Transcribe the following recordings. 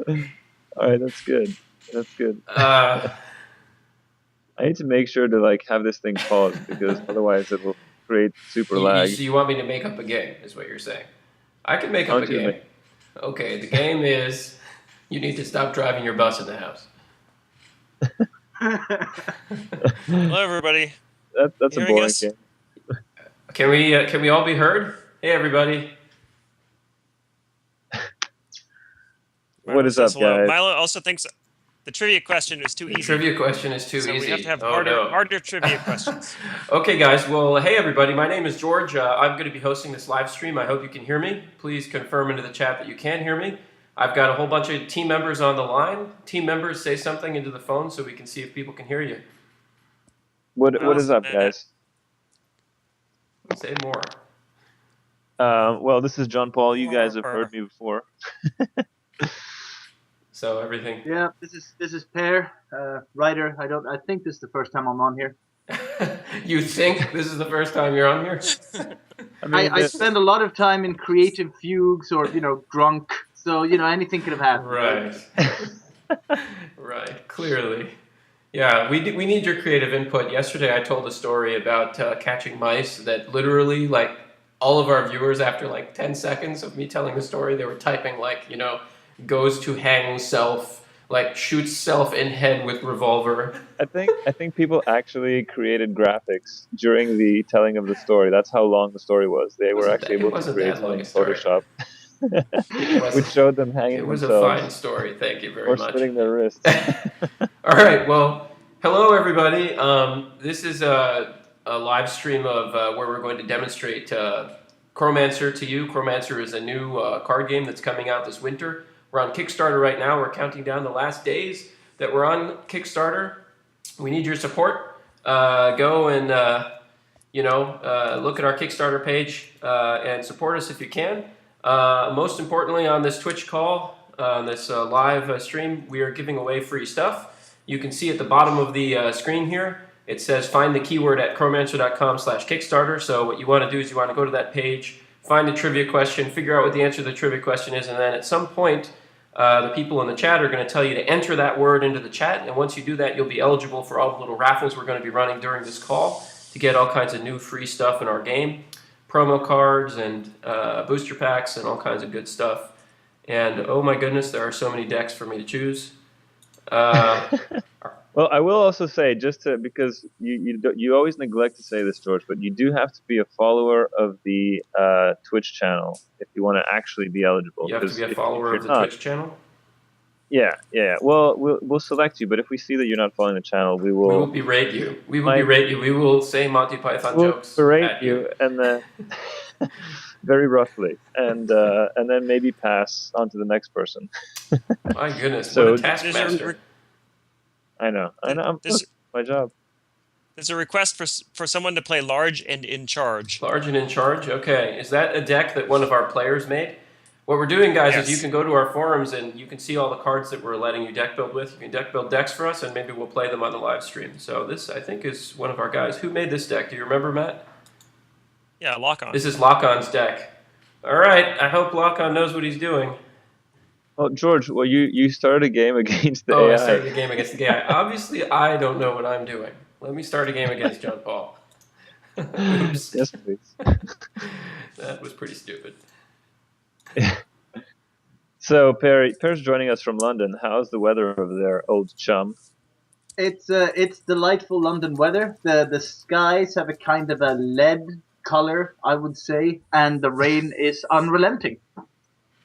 All right, that's good. That's good. Uh, I need to make sure to like have this thing paused because otherwise it will create super lag. so you want me to make up a game, is what you're saying. I can make I up a want you to make. game. Okay, the game is you need to stop driving your bus in the house. Hello, everybody. That's You a hearing boring us? game. Can we all be heard? Hey, everybody. What Milo is says up, hello. guys? Milo also thinks the trivia question is too The easy, trivia question is too so we have to easy. have Oh no. harder trivia questions. Okay, guys. Well, hey, everybody. My name is George. I'm going to be hosting this live stream. I hope you can hear me. Please confirm into the chat that you can hear me. I've got a whole bunch of team members on the line. Team members, say something into the phone so we can see if people can hear you. What Miles is and up, Matt. guys? Say more. Well, this is John Paul. You guys have heard me before. So everything. Yeah, this is Per, writer. I think this is the first time I'm on here. You think this is the first time you're on here? I mean, I spend a lot of time in creative fugues or drunk, so anything could have happened. Right. Right. Clearly. Yeah, we need your creative input. Yesterday, I told a story about catching mice that literally, like, all of our viewers, after like 10 seconds of me telling the story, they were typing, like, goes to hang self, like, shoots self in head with revolver. I think people actually created graphics during the telling of the story. That's how long the story was. They were actually It able to wasn't create that some long in a story. Photoshop, It which was, showed them hanging it was a fine themselves story. Thank you very or much. slitting their wrists. All right. Well, hello, everybody. This is a live stream of where we're going to demonstrate Chromancer to you. Chromancer is a new card game that's coming out this winter. We're on Kickstarter right now. We're counting down the last days that we're on Kickstarter. We need your support. Go and look at our Kickstarter page and support us if you can. Most importantly, on this Twitch call, this live stream, we are giving away free stuff. You can see at the bottom of the screen here, it says find the keyword at chromancer.com/Kickstarter. So what you want to do is you want to go to that page, find the trivia question, figure out what the answer to the trivia question is, and then at some point, the people in the chat are going to tell you to enter that word into the chat. And once you do that, you'll be eligible for all the little raffles we're going to be running during this call to get all kinds of new free stuff in our game. Promo cards and booster packs and all kinds of good stuff. And oh my goodness, there are so many decks for me to choose. Well, I will also say, because you always neglect to say this, George, but you do have to be a follower of the Twitch channel if you want to actually be eligible. You have to be a If follower you're of the not, Twitch channel. yeah. Well, we'll select you, but if we see that you're not following the channel, we We will will berate you. We will berate you. We will say Monty Python we'll jokes berate at you. and then very roughly, and then maybe pass on to the next person. My goodness, So what a taskmaster. I know. Look, my job. There's a request for someone to play Large and in Charge. Large and in charge. Okay, is that a deck that one of our players made? What we're doing, guys, is you can go to our forums and you can see all the cards that we're letting you deck build with. You can deck build decks for us, and maybe we'll play them on the live stream. So this, I think, is one of our guys. Who made this deck? Do you remember, Matt? Yeah, Lock On. This is Lock-On's deck. All right, I hope Lock-On knows what he's doing. Well, George, you started a game against the AI. I started a game against the AI. Obviously, I don't know what I'm doing. Let me start a game against John Paul. Oops. Yes, please. That was pretty stupid. So, Per's joining us from London. How's the weather over there, old chum? It's delightful London weather. The skies have a kind of a lead color, I would say, and the rain is unrelenting.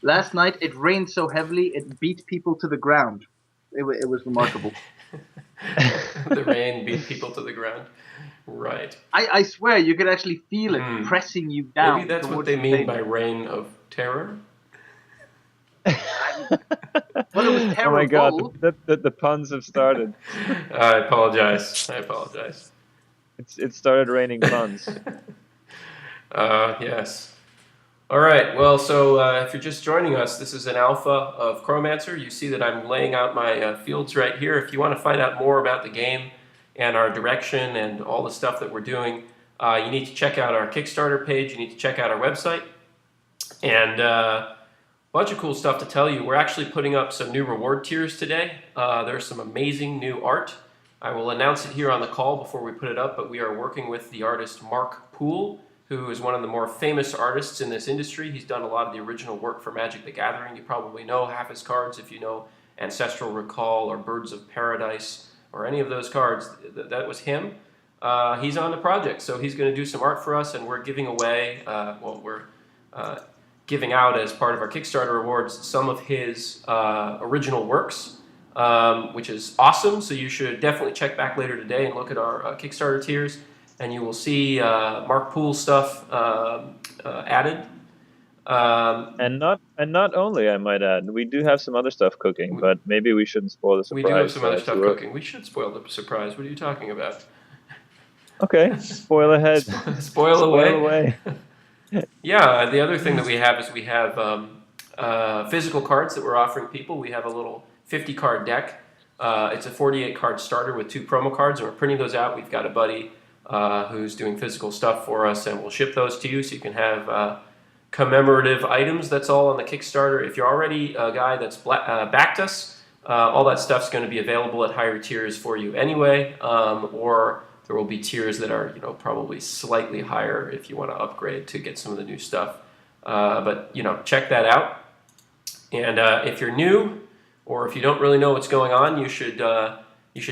Last night it rained so heavily it beat people to the ground. It was remarkable. The rain beat people to the ground. Right. I swear you could actually feel it pressing you down. Maybe that's what towards they the mean pavement. by reign of terror. Well, it was terrible. Oh my God, the puns have started. I apologize. It started raining puns. Yes. All right. Well, so if you're just joining us, this is an alpha of Chromancer. You see that I'm laying out my fields right here. If you want to find out more about the game and our direction and all the stuff that we're doing, you need to check out our Kickstarter page. You need to check out our website. And Bunch of cool stuff to tell you. We're actually putting up some new reward tiers today. There's some amazing new art. I will announce it here on the call before we put it up, but we are working with the artist Mark Poole, who is one of the more famous artists in this industry. He's done a lot of the original work for Magic the Gathering. You probably know half his cards if you know Ancestral Recall or Birds of Paradise or any of those cards. That was him. He's on the project, so he's going to do some art for us, and we're giving away, we're giving out as part of our Kickstarter rewards some of his original works, which is awesome. So you should definitely check back later today and look at our Kickstarter tiers, and you will see Mark Poole stuff added. And not only, I might add, we do have some other stuff cooking, but maybe we shouldn't spoil the surprise. We do have some other stuff cooking. We should spoil the surprise. What are you talking about? Okay, spoil ahead. Spoil away. Yeah, the other thing that we have is we have physical cards that we're offering people. We have a little 50-card deck. It's a 48-card starter with 2 promo cards, and we're printing those out. We've got a buddy who's doing physical stuff for us, and we'll ship those to you so you can have commemorative items. That's all on the Kickstarter. If you're already a guy that's backed us, all that stuff's going to be available at higher tiers for you anyway, or there will be tiers that are, probably slightly higher if you want to upgrade to get some of the new stuff. But check that out. And if you're new, or if you don't really know what's going on, you should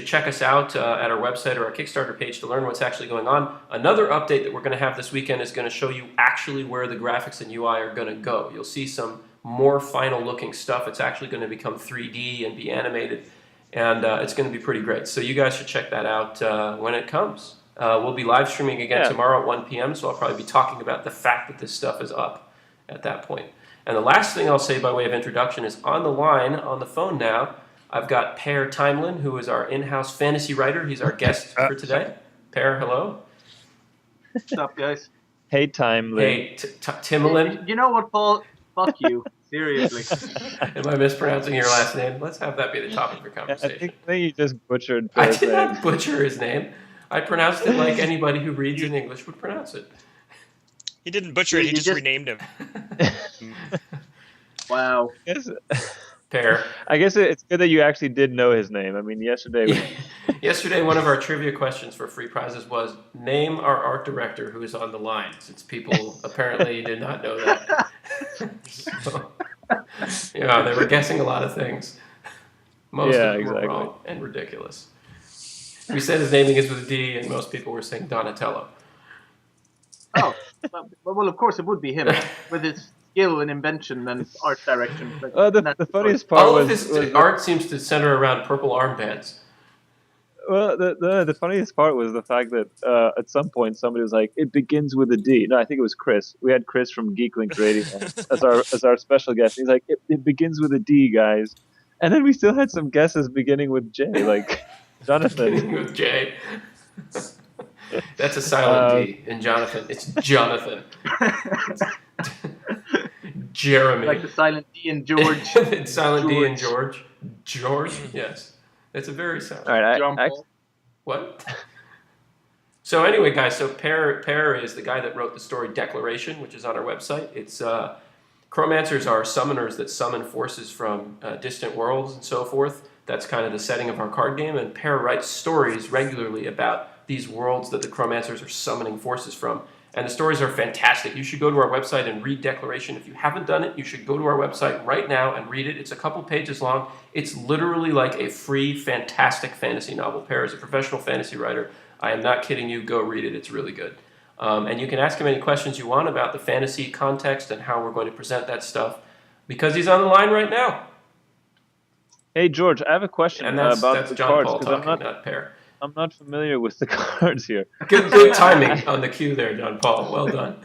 check us out at our website or our Kickstarter page to learn what's actually going on. Another update that we're going to have this weekend is going to show you actually where the graphics and UI are going to go. You'll see some more final looking stuff. It's actually going to become 3D and be animated. And it's going to be pretty great. So you guys should check that out when it comes. We'll be live streaming again tomorrow at 1 p.m. So I'll probably be talking about the fact that this stuff is up at that point. And the last thing I'll say by way of introduction is on the line, on the phone now, I've got Per Timelin, who is our in-house fantasy writer. He's our guest for today. Per, hello. What's up, guys? Hey, Timelin. Hey, Timelin. You know what, Paul? Fuck you. Seriously. Am I mispronouncing your last name? Let's have that be the topic for conversation. I think you just butchered I his did name. not butcher his name. I pronounced it like anybody who reads in English would pronounce it. He didn't butcher it, he just renamed him. Wow. Per. I guess it's good that you actually did know his name. I mean, yesterday... Yesterday, one of our trivia questions for free prizes was, name our art director who is on the line, since people apparently did not know that. So, they were guessing a lot of things. Most of them were wrong and ridiculous. We said his name begins with a D, and most people were saying Donatello. Oh, well, of course it would be him, with his skill and invention and art direction. The funniest part all was... of his art seems to center around purple armbands. Well, the funniest part was the fact that at some point somebody was like, "It begins with a D." No, I think it was Chris. We had Chris from Geeklinks Radio as our special guest. He's like, "It begins with a D, guys," and then we still had some guesses beginning with J, like Jonathan. Beginning with J. That's a silent D in Jonathan. It's Jonathan. Jeremy. Like the silent D in George. It's silent D in George. George, yes. It's a very silent. All right, What? So anyway, guys, so Per is the guy that wrote the story Declaration, which is on our website. It's Chromancers are summoners that summon forces from distant worlds and so forth. That's kind of the setting of our card game, and Per writes stories regularly about these worlds that the Chromancers are summoning forces from. And the stories are fantastic. You should go to our website and read Declaration. If you haven't done it, you should go to our website right now and read it. It's a couple pages long. It's literally like a free, fantastic fantasy novel. Per is a professional fantasy writer. I am not kidding you. Go read it. It's really good. And you can ask him any questions you want about the fantasy context and how we're going to present that stuff, because he's on the line right now. Hey, George, I have a question about the John cards. Paul talking, not Per. I'm not familiar with the cards here. Good timing on the cue there, John Paul. Well done.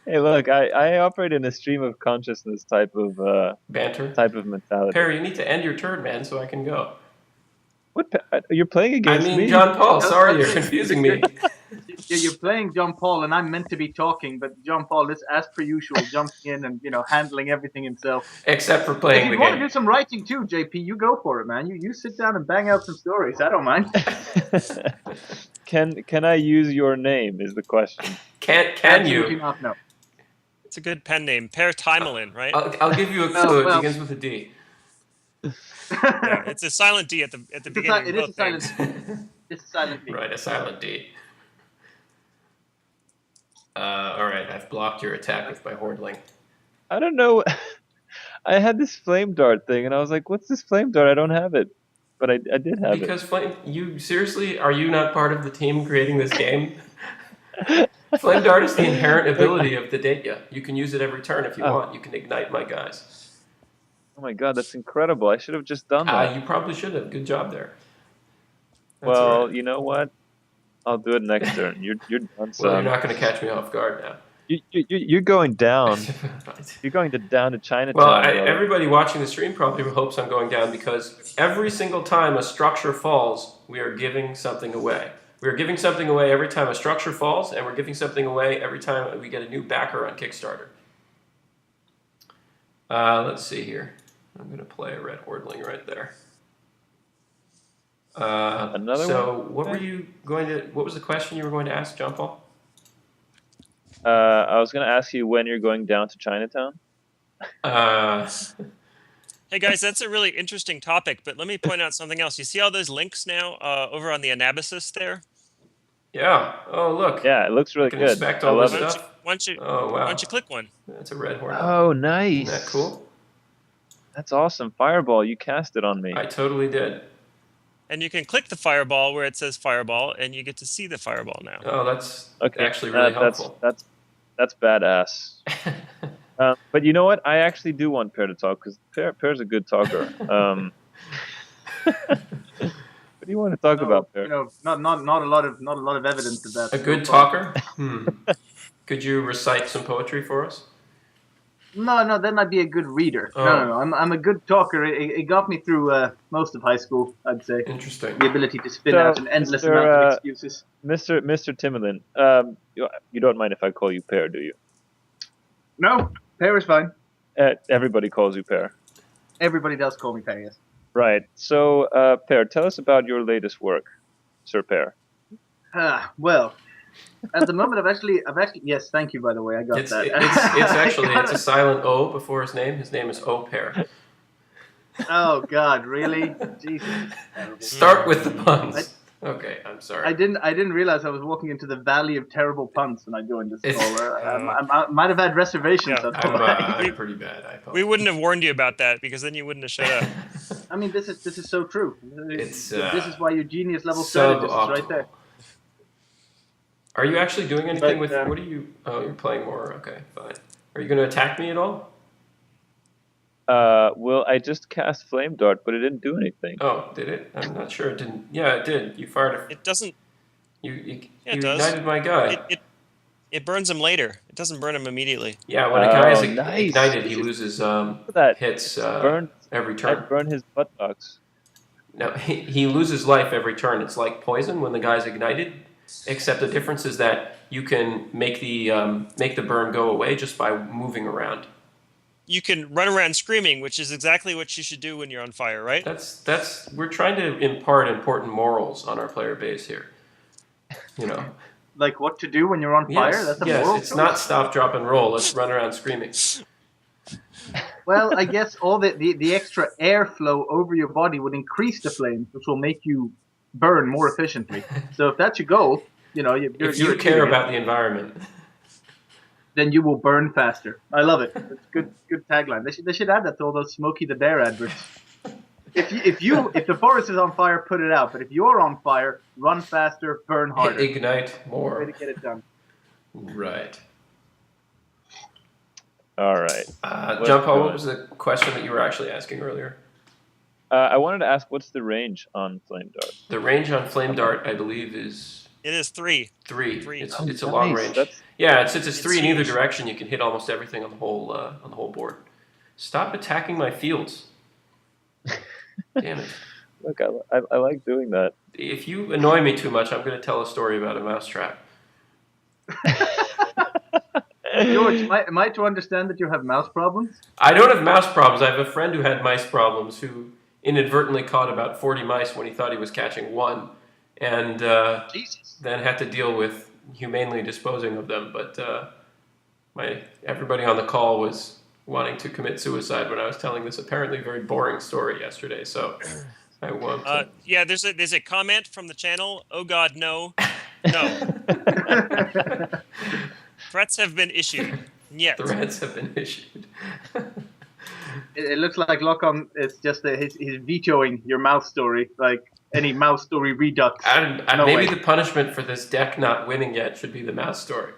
Hey, look, I operate in a stream of consciousness type of banter, type of mentality. Per, you need to end your turn, man, so I can go. What? You're playing against me? John Paul. Sorry, you're confusing me. You're playing John Paul, and I'm meant to be talking, but John Paul is, as per usual, jumping in and handling everything himself. Except for playing the game. If you want to do some writing too, JP, you go for it, man. You sit down and bang out some stories. I don't mind. Can I use your name? Is the question. Can you? Do not know. It's a good pen name. Per Timelin, right? I'll give you a clue. Well. It begins with a D. Yeah, it's a silent D at the beginning of It is a both silent. names. It's a silent D. Right, a silent D. All right, I've blocked your attack with my hordling. I don't know. I had this flame dart thing, and I was like, "What's this flame dart? I don't have it." But I did have Because Flame, you seriously, are you not part of the team creating this game? it. Flame Dart is the inherent ability of the Datya. You can use it every turn if you Oh. want. You can ignite my guys. Oh my god, that's incredible! I should have just done that. You probably should have. Good job there. That's Well, all right. you know what? I'll do it next turn. You're done, Well, son. you're not going to catch me off guard now. You're going down. Right. You're going down to Chinatown. Well, brother. everybody watching the stream probably hopes I'm going down because every single time a structure falls, we are giving something away. We are giving something away every time a structure falls, and we're giving something away every time we get a new backer on Kickstarter. Let's see here. I'm going to play a red Hordling right there. Another so one? what were you going to? What was the question you were going to ask, John Paul? I was going to ask you when you're going down to Chinatown. Hey guys, that's a really interesting topic, but let me point out something else. You see all those links now over on the Anabasis there? Yeah. Oh, look. Yeah, it looks really You can good. inspect I all love this it. stuff. Why don't you Oh, wow. click one? That's a red Hordling. Oh, nice. Isn't that cool? That's awesome. Fireball, you cast it on me. I totally did. And you can click the fireball where it says fireball, and you get to see the fireball now. Oh, that's Okay, actually really helpful. That's badass. But you know what? I actually do want Pear to talk because Pear's a good talker. What do you want to talk about, Pear? You know, not a lot of evidence of that. A good talker? Could you recite some poetry for us? No, that might be a good reader. Oh. No. I'm a good talker. It got me through most of high school, I'd say. Interesting. The ability to spin So, out an endless Mr. amount of excuses. Mr. Timmerlin, you don't mind if I call you Pear, do you? No, Pear is fine. Everybody calls you Pear. Everybody does call me Pear, yes. Right. So, Pear, tell us about your latest work, Sir Pear. Well, at the moment, I've actually, yes, thank you, by the way, I got It's that. actually it's a silent O before his name. His name is O Pear. Oh God, really? Jesus. Start with the puns. Okay, I'm sorry. I didn't realize I was walking into the valley of terrible puns when I joined this It's- call. I might have had reservations. Yeah. I'm pretty bad. I We apologize. wouldn't have warned you about that because then you wouldn't have shut up. I mean, this is so true. It's, This is why you genius level suboptimal. strategist is right there. Are you actually doing anything with? But, What are you? Oh, you're playing more. Okay, fine. Are you going to attack me at all? Well, I just cast Flame Dart, but it didn't do anything. Oh, did it? I'm not sure. It didn't. Yeah, it did. You fired a. It doesn't. You Yeah, it does. ignited my guy. It burns him later. It doesn't burn him immediately. Yeah, when a guy is nice. ignited, he loses Look at that. hits Burned. every I turn. burned his buttocks. No, he loses life every turn. It's like poison when the guy's ignited, except the difference is that you can make the burn go away just by moving around. You can run around screaming, which is exactly what you should do when you're on fire, right? That's we're trying to impart important morals on our player base here. You know. Like what to do when you're on fire? That's a moral it's choice. not stop, drop, and roll. Let's run around screaming. Well, I guess all the extra airflow over your body would increase the flames, which will make you burn more efficiently. So if that's your goal, you know, If you care about the environment. then you will burn faster. I love it. It's good tagline. They should add that to all those Smokey the Bear adverts. If the forest is on fire, put it out. But if you're on fire, run faster, burn harder. Ignite Way more. to get it done. Right. All right. John Paul, what was the question that you were actually asking earlier? I wanted to ask, what's the range on Flame Dart? The range on Flame Dart, I believe, is It is 3. 3. Three. It's Oh, it's a long nice. range. That's- Yeah, and since it's It's 3 in either huge. direction, you can hit almost everything on the whole board. Stop attacking my fields. Damn it. Look, I like doing that. If you annoy me too much, I'm going to tell a story about a mousetrap. George, am I to understand that you have mouse problems? I don't have mouse problems. I have a friend who had mice problems who inadvertently caught about 40 mice when he thought he was catching one, and Jesus. then had to deal with humanely disposing of them. But everybody on the call was wanting to commit suicide when I was telling this apparently very boring story yesterday. So I won't. Yeah, there's a comment from the channel. Oh God, no, no. Threats have been issued. Yet. Threats have been issued. It looks like Locom is just he's vetoing your mouse story, like any mouse story redux. No Maybe way. the punishment for this deck not winning yet should be the mouse story.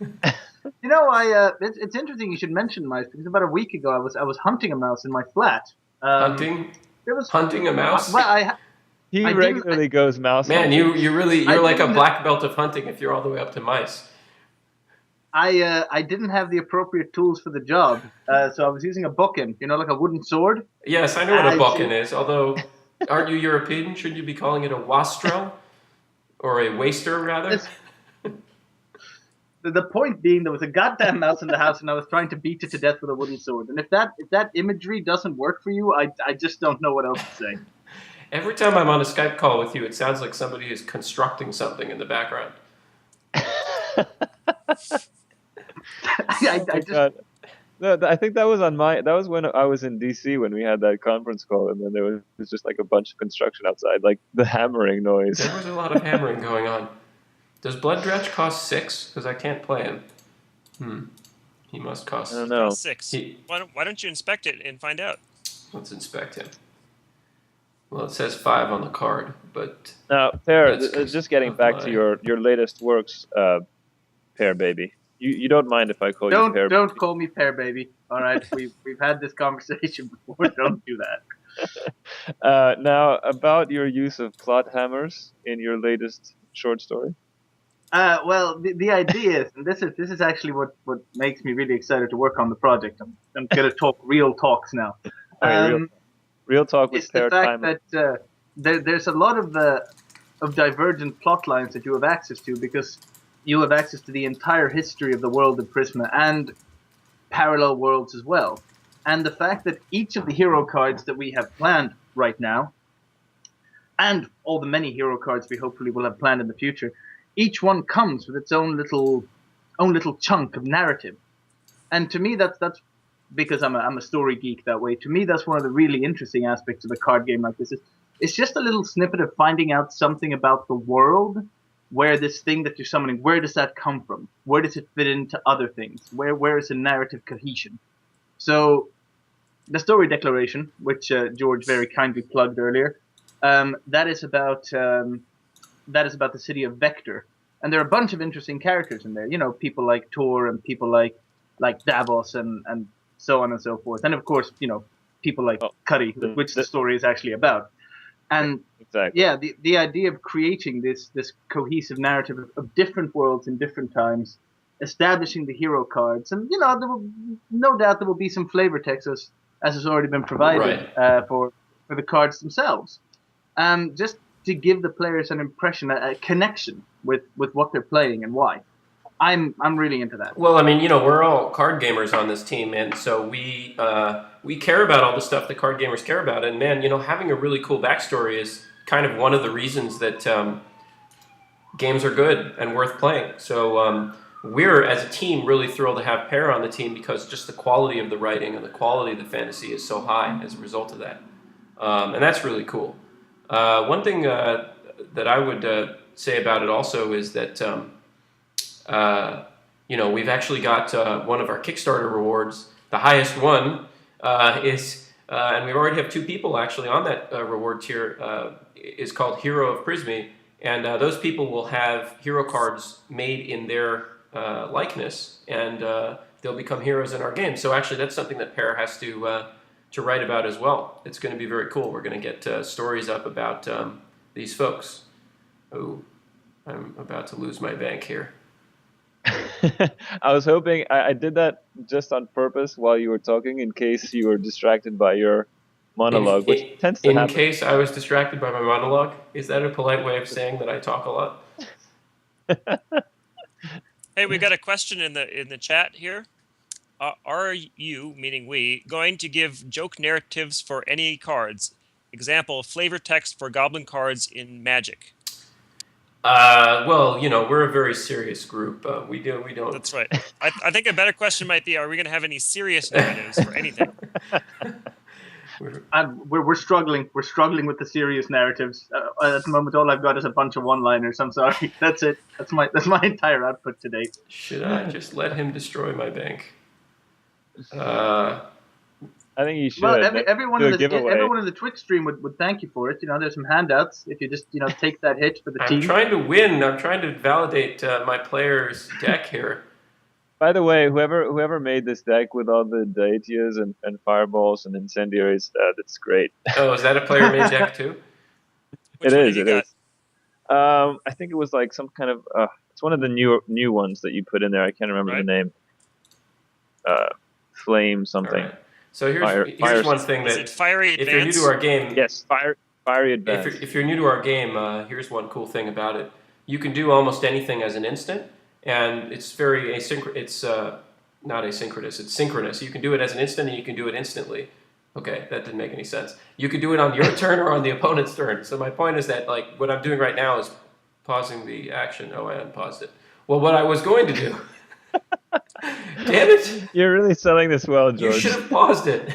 You know, it's interesting you should mention mice because about a week ago I was hunting a mouse in my flat. Hunting a mouse. He regularly goes mouse Man, hunting. you're like a black belt of hunting if you're all the way up to mice. I didn't have the appropriate tools for the job, so I was using a buckin, like a wooden sword. Yes, I know what a buckin is, although aren't you European? Shouldn't you be calling it a wastrel? Or a waster, rather? The point being, there was a goddamn mouse in the house, and I was trying to beat it to death with a wooden sword. And if that imagery doesn't work for you, I just don't know what else to say. Every time I'm on a Skype call with you, it sounds like somebody is constructing something in the background. I think that was that was when I was in DC when we had that conference call, and then there was just like a bunch of construction outside, like the hammering noise. There was a lot of hammering going on. Does Blood Dretch cost 6? Because I can't play him. He must cost. I don't know. 6. Why don't you inspect it and find out? Let's inspect him. Well, it says 5 on the card, but now, Pear, just getting back to your latest works, Pear baby. You don't mind if I call you Pear? Don't call me Pear baby. All right, we've had this conversation before. Don't do that. Now, about your use of plot hammers in your latest short story. Well, the idea is, and this is actually what makes me really excited to work on the project. I'm going to talk real talks now. Real talk with Pear. It's the fact that there's a lot of divergent plot lines that you have access to because you have access to the entire history of the world of Prisma and parallel worlds as well. And the fact that each of the hero cards that we have planned right now, and all the many hero cards we hopefully will have planned in the future, each one comes with its own little chunk of narrative. And to me, that's because I'm a story geek that way. To me, that's one of the really interesting aspects of a card game like this. It's just a little snippet of finding out something about the world, where this thing that you're summoning, where does that come from? Where does it fit into other things? Where is the narrative cohesion? So the story declaration, which George very kindly plugged earlier, that is about the city of Vector. And there are a bunch of interesting characters in there. People like Tor and people like Davos and so on and so forth. And of course, people like Cuddy, which the story is actually about. And exactly. Yeah, the idea of creating this cohesive narrative of different worlds in different times, establishing the hero cards, and there will no doubt there will be some flavor text as has already been provided for the cards themselves, just to give the players an impression, a connection with what they're playing and why. I'm really into that. Well, I mean, we're all card gamers on this team, and so we care about all the stuff that card gamers care about. And man, having a really cool backstory is kind of one of the reasons that games are good and worth playing. So we're, as a team, really thrilled to have Pear on the team because just the quality of the writing and the quality of the fantasy is so high as a result of that. And that's really cool. One thing that I would say about it also is that we've actually got one of our Kickstarter rewards. The highest one is, and we already have 2 people actually on that reward tier, is called Hero of Prismy. And those people will have hero cards made in their likeness, and they'll become heroes in our game. So actually that's something that Pear has to write about as well. It's going to be very cool. We're going to get stories up about these folks. Oh, I'm about to lose my bank here. I was hoping I did that just on purpose while you were talking in case you were distracted by your monologue, which tends to happen. In case I was distracted by my monologue? Is that a polite way of saying that I talk a lot? Hey, we got a question in the chat here. Are you, meaning we, going to give joke narratives for any cards? Example, flavor text for goblin cards in Magic. Well, we're a very serious group. We don't. That's right. I think a better question might be: are we going to have any serious narratives for anything? We're struggling. We're struggling with the serious narratives. At the moment, all I've got is a bunch of one-liners. I'm sorry. That's it. That's my entire output today. Should I just let him destroy my bank? I think you should. Well, everyone Do in a giveaway. everyone in the Twitch stream would thank you for it. There's some handouts if you just take that hit for the I'm team. trying to win. I'm trying to validate my player's deck here. By the way, whoever made this deck with all the Daitias and fireballs and incendiaries, that's great. Oh, is that a player-made deck too? Which It one is. have you It got? is. I think it was like some kind of. It's one of the new ones that you put in there. I can't remember the name. Flame something. Right. So here's Fire one thing Is that it Fiery if you're new Advance? to our game, Yes, fiery advance. if you're new to our game, here's one cool thing about it. You can do almost anything as an instant, and it's very asynchronous. It's not asynchronous. It's synchronous. You can do it as an instant, and you can do it instantly. Okay, that didn't make any sense. You can do it on your turn or on the opponent's turn. So my point is that what I'm doing right now is pausing the action. Oh, I unpaused it. Well, what I was going to do. Damn it! You're really selling this well, George. You should have paused it.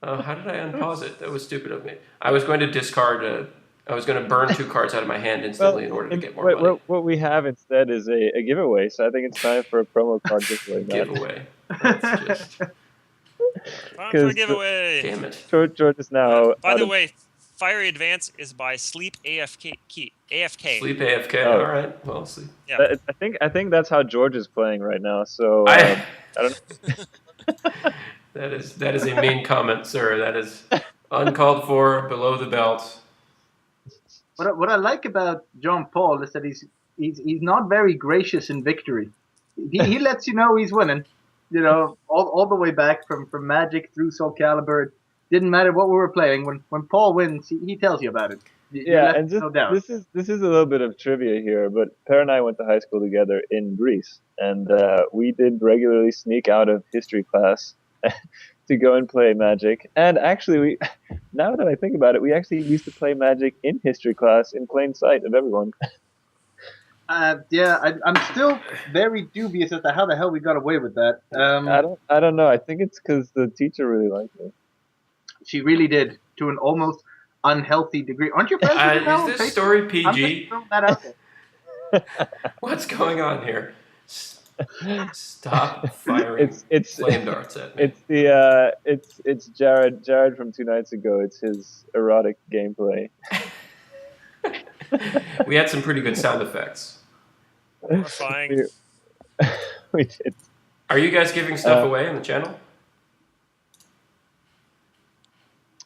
How did I unpause it? That was stupid of me. I was going to discard. I was going to burn 2 cards out of my hand instantly in order to get more money. What we have instead is a giveaway. So I think it's time for a promo card giveaway. Giveaway. That's just. Time for a giveaway. Damn it. George is now. By the way, Fiery Advance is by Sleep AFK. AFK. Sleep AFK. Oh. All right. Well, see. Yeah. I think that's how George is playing right now. So I don't know. That is a mean comment, sir. That is uncalled for, below the belt. What I like about John Paul is that he's not very gracious in victory. He lets you know he's winning. All the way back from Magic through Soul Calibur. It didn't matter what we were playing. When Paul wins, he tells you about it. Yeah, and just no doubt. this is a little bit of trivia here, but Per and I went to high school together in Greece, and we did regularly sneak out of history class to go and play Magic. And actually, now that I think about it, we actually used to play Magic in history class in plain sight of everyone. I'm still very dubious as to how the hell we got away with that. I don't know. I think it's because the teacher really liked me. She really did, to an almost unhealthy degree. Aren't you friends with her now? Is this story PG? I'm just throwing that out there. What's going on here? Stop firing It's flame darts at me. It's Jared from 2 nights ago. It's his erotic gameplay. We had some pretty good sound effects. Horrifying. We did. Are you guys giving stuff away on the channel?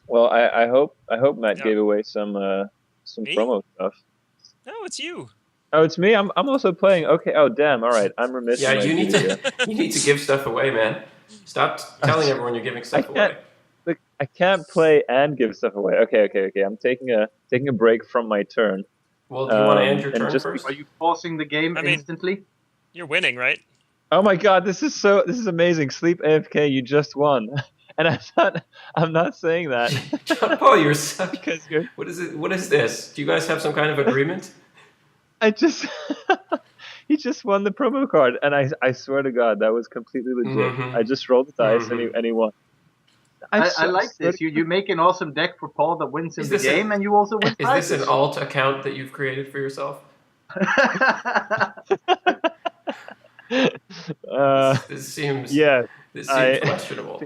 Well, I hope Matt Yeah. gave away some Me? promo stuff. No, it's you. Oh, it's me. I'm also playing. Okay. Oh, damn. All right. I'm remiss. Yeah, in my you need duty here. to you need to give stuff away, man. Stop telling everyone you're giving stuff away. Look, I can't play and give stuff away. Okay. I'm taking a break from my turn. Well, do you want to end your and turn just- first? Are you pausing the game I mean- instantly? You're winning, right? Oh my God, this is amazing. Sleep AFK, you just won. And I'm not saying that John Paul, you're such. because you're. What is it? What is this? Do you guys have some kind of agreement? I just he just won the promo card, and I swear to God that was completely legit. Mhm. I just rolled the dice Mhm. and he won. I like this. You make an awesome deck for Paul that wins in Is the this a- game, and you also win Is prizes. this an alt account that you've created for yourself? This seems Yeah, This I- seems questionable.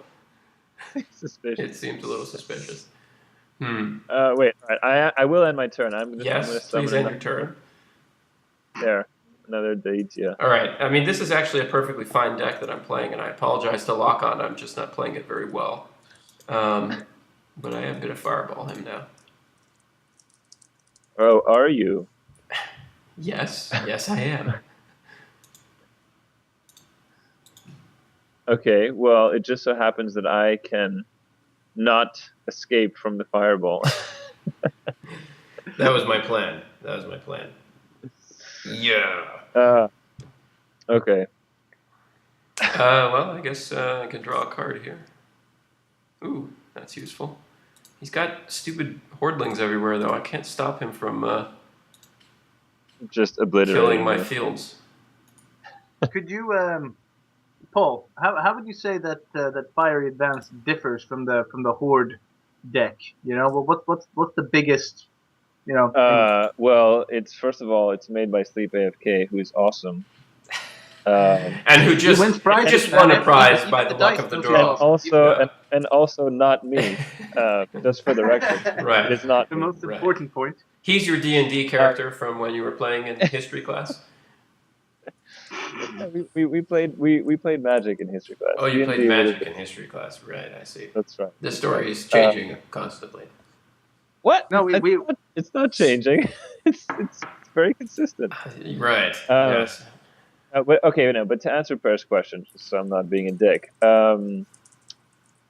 suspicious. It seems a little suspicious. Hmm. Wait, all right. I will end my turn. I'm gonna Yes, summon please end your turn. there. Another Daitia. All right. I mean, this is actually a perfectly fine deck that I'm playing, and I apologize to Lock On. I'm just not playing it very well. But I am going to fireball him now. Oh, are you? Yes, I am. Okay, well, it just so happens that I can not escape from the fireball. That was my plan. Yeah. Okay. Well, I guess I can draw a card here. Ooh, that's useful. He's got stupid hordlings everywhere, though. I can't stop him from just obliterating killing my you. fields. Could you, Paul? How would you say that that Fiery Advance differs from the Horde deck? You know, what's the biggest, you know, thing? Well, it's first of all, it's made by Sleep AFK, who is awesome. And who He wins prizes, just man. won a prize Even by the the luck dice of the knows and he's draw. awesome. also Yeah. and also not me. Just for the record, Right. it is not The me. most Right. important point. He's your D&D character from when you were playing in history class. We played Magic in history class. Oh, you D&D played was a Magic bit- in history class, right? I see. That's right. The story is changing constantly. What? No, It's not changing. It's very consistent. Right. Uh, Yes. But okay, no. But to answer Per's question, just so I'm not being a dick,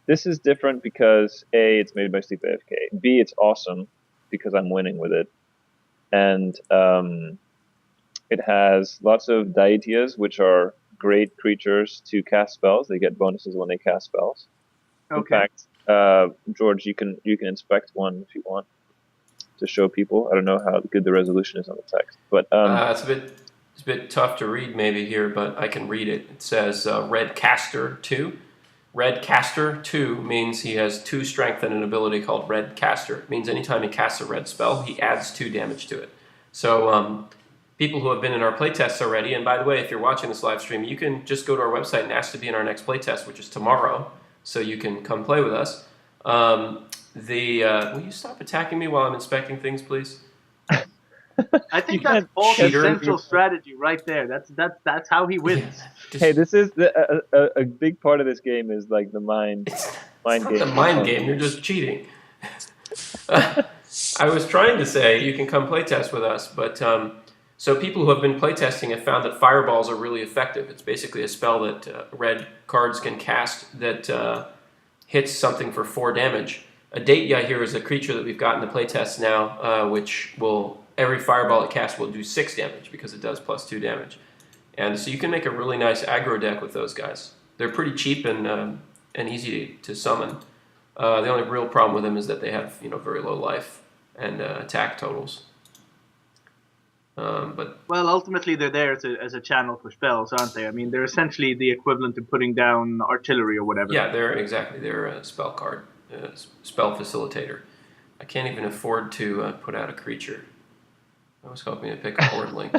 this is different because A, it's made by Sleep AFK. B, it's awesome because I'm winning with it, and it has lots of Daitias, which are great creatures to cast spells. They get bonuses when they cast spells. In okay. fact, George, you can inspect one if you want to show people. I don't know how good the resolution is on the text, but It's a bit tough to read maybe here, but I can read it. It says Red Caster 2. Red Caster 2 means he has 2 strength and an ability called Red Caster. It means anytime he casts a red spell, he adds 2 damage to it. So people who have been in our playtests already, and by the way, if you're watching this live stream, you can just go to our website and ask to be in our next playtest, which is tomorrow, so you can come play with us. Will you stop attacking me while I'm inspecting things, please? I think You that's can't- Paul's cheater. central strategy right there. That's how he wins. hey, this is a big part of this game is like the mind It's mind not game. the mind game. You're just cheating. I was trying to say you can come playtest with us, but so people who have been playtesting have found that fireballs are really effective. It's basically a spell that red cards can cast that hits something for 4 damage. A Daitya here is a creature that we've got in the playtest now, which will every fireball it casts will do 6 damage because it does plus 2 damage. And so you can make a really nice aggro deck with those guys. They're pretty cheap and easy to summon. The only real problem with them is that they have very low life and attack totals. But Well, ultimately they're there as a channel for spells, aren't they? I mean, they're essentially the equivalent of putting down artillery or whatever. yeah, they're a spell card, spell facilitator. I can't even afford to put out a creature. I was hoping to pick a horde link.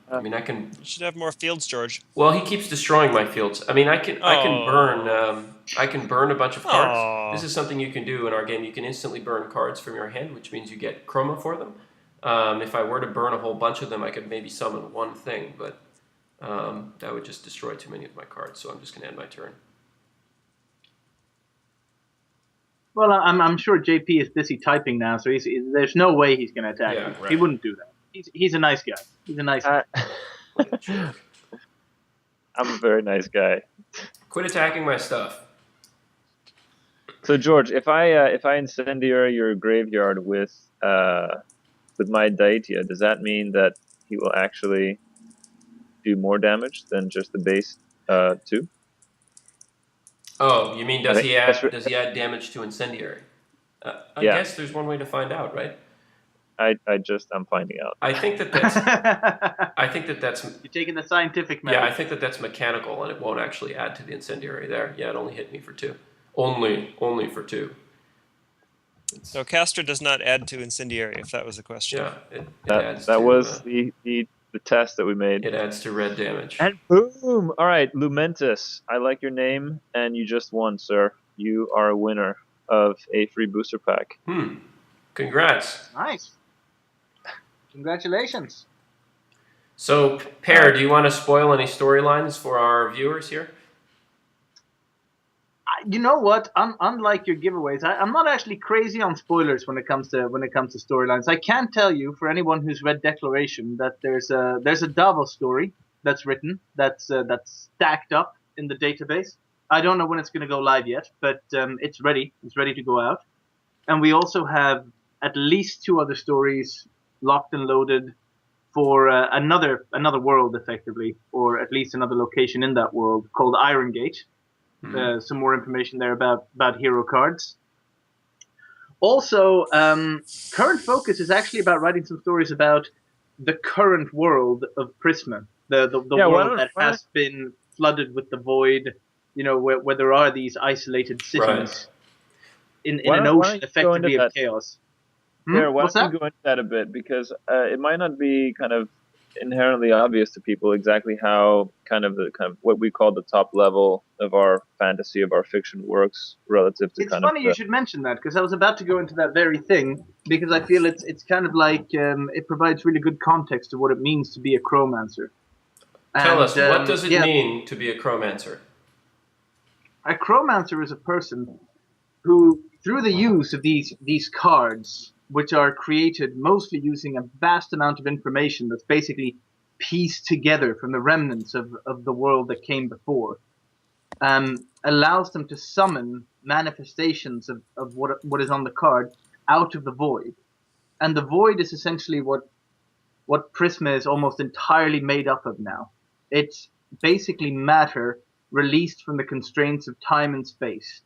I mean, I can. You should have more fields, George. Well, he keeps destroying my fields. I mean, I can burn. I can burn a bunch of cards. Aw. This is something you can do in our game. You can instantly burn cards from your hand, which means you get chroma for them. If I were to burn a whole bunch of them, I could maybe summon one thing, but that would just destroy too many of my cards. So I'm just going to end my turn. Well, I'm sure JP is busy typing now, so there's no way he's going to attack Yeah, you. right. He wouldn't do that. He's a nice guy. He's a nice guy. What a jerk. I'm a very nice guy. Quit attacking my stuff. So George, if I incendiary your graveyard with my Daitya, does that mean that he will actually do more damage than just the base 2? Oh, you mean does I he think that's add damage to incendiary? I Yeah. guess there's one way to find out, right? I'm finding out. I think that that's. I think that that's. You're taking the scientific method. Yeah, I think that that's mechanical, and it won't actually add to the incendiary there. Yeah, it only hit me for 2. Only for 2. So caster does not add to incendiary, if that was the question. Yeah, it adds That to, was the test that we made. it adds to red damage. And boom! All right, Lumentus, I like your name, and you just won, sir. You are a winner of a free booster pack. Congrats. Nice. Congratulations. So, Per, do you want to spoil any storylines for our viewers here? You know what? Unlike your giveaways, I'm not actually crazy on spoilers when it comes to storylines. I can tell you, for anyone who's read Declaration, that there's a Davos story that's written that's stacked up in the database. I don't know when it's going to go live yet, but it's ready. It's ready to go out. And we also have at least 2 other stories locked and loaded for another world, effectively, or at least another location in that world called Iron Gate. Some more information there about hero cards. Also, current focus is actually about writing some stories about the current world of Prisma, the Yeah, world that has been flooded with the void. Where there are these isolated cities in an why don't ocean, you go into effectively, of that? chaos. Fair, why What's don't you that? go into that a bit? Because it might not be kind of inherently obvious to people exactly how kind of what we call the top level of our fantasy, of our fiction works relative to It's kind of funny you the. should mention that because I was about to go into that very thing because I feel it's kind of like it provides really good context to what it means to be a Chromancer. Tell And us, what does it yeah, mean to be a Chromancer? a Chromancer is a person who, through the use of these cards, which are created mostly using a vast amount of information that's basically pieced together from the remnants of the world that came before, allows them to summon manifestations of what is on the card out of the void. And the void is essentially what Prisma is almost entirely made up of now. It's basically matter released from the constraints of time and space.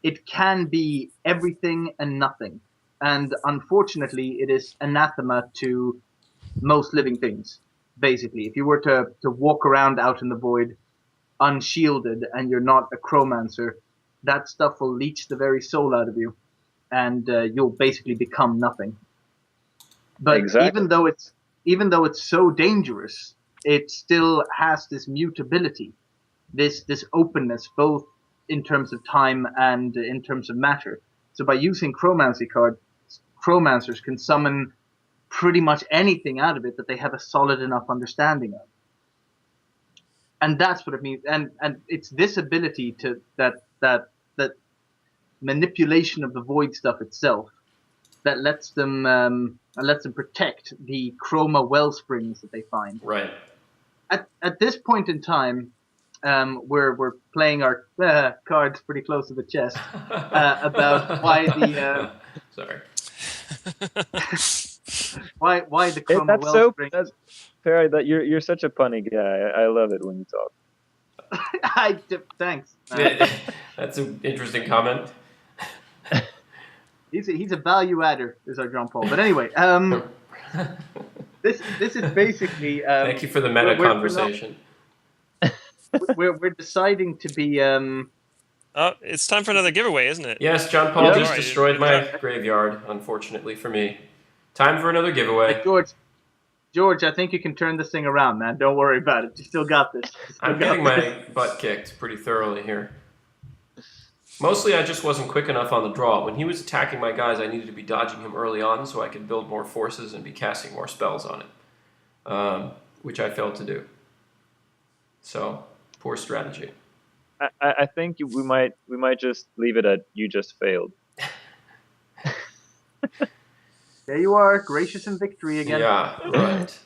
It can be everything and nothing. And unfortunately, it is anathema to most living things, basically. If you were to walk around out in the void unshielded and you're not a Chromancer, that stuff will leech the very soul out of you, and you'll basically become nothing. But Exactly. even though it's so dangerous, it still has this mutability, this openness, both in terms of time and in terms of matter. So by using Chromancy cards, Chromancers can summon pretty much anything out of it that they have a solid enough understanding of. And that's what it means. And it's this ability to that manipulation of the void stuff itself that lets them protect the chroma well springs that they find. Right. At this point in time, we're playing our cards pretty close to the chest about why the Sorry. why the chroma well So springs. that's fair. That you're such a punny guy. I love it when you talk. Thanks. That's an interesting comment. He's a value adder, is our John Paul. But anyway, this is basically. Thank you for the meta conversation. We're deciding to be. It's time for another giveaway, isn't it? Yes, John Paul just Sorry, destroyed my graveyard, unfortunately for me. Time for another giveaway. George, I think you can turn this thing around, man. Don't worry about it. You still got this. I'm getting my butt kicked pretty thoroughly here. Mostly I just wasn't quick enough on the draw. When he was attacking my guys, I needed to be dodging him early on so I could build more forces and be casting more spells on it, which I failed to do. So, poor strategy. I think we might just leave it at you just failed. There you are, gracious in victory again. Yeah, right.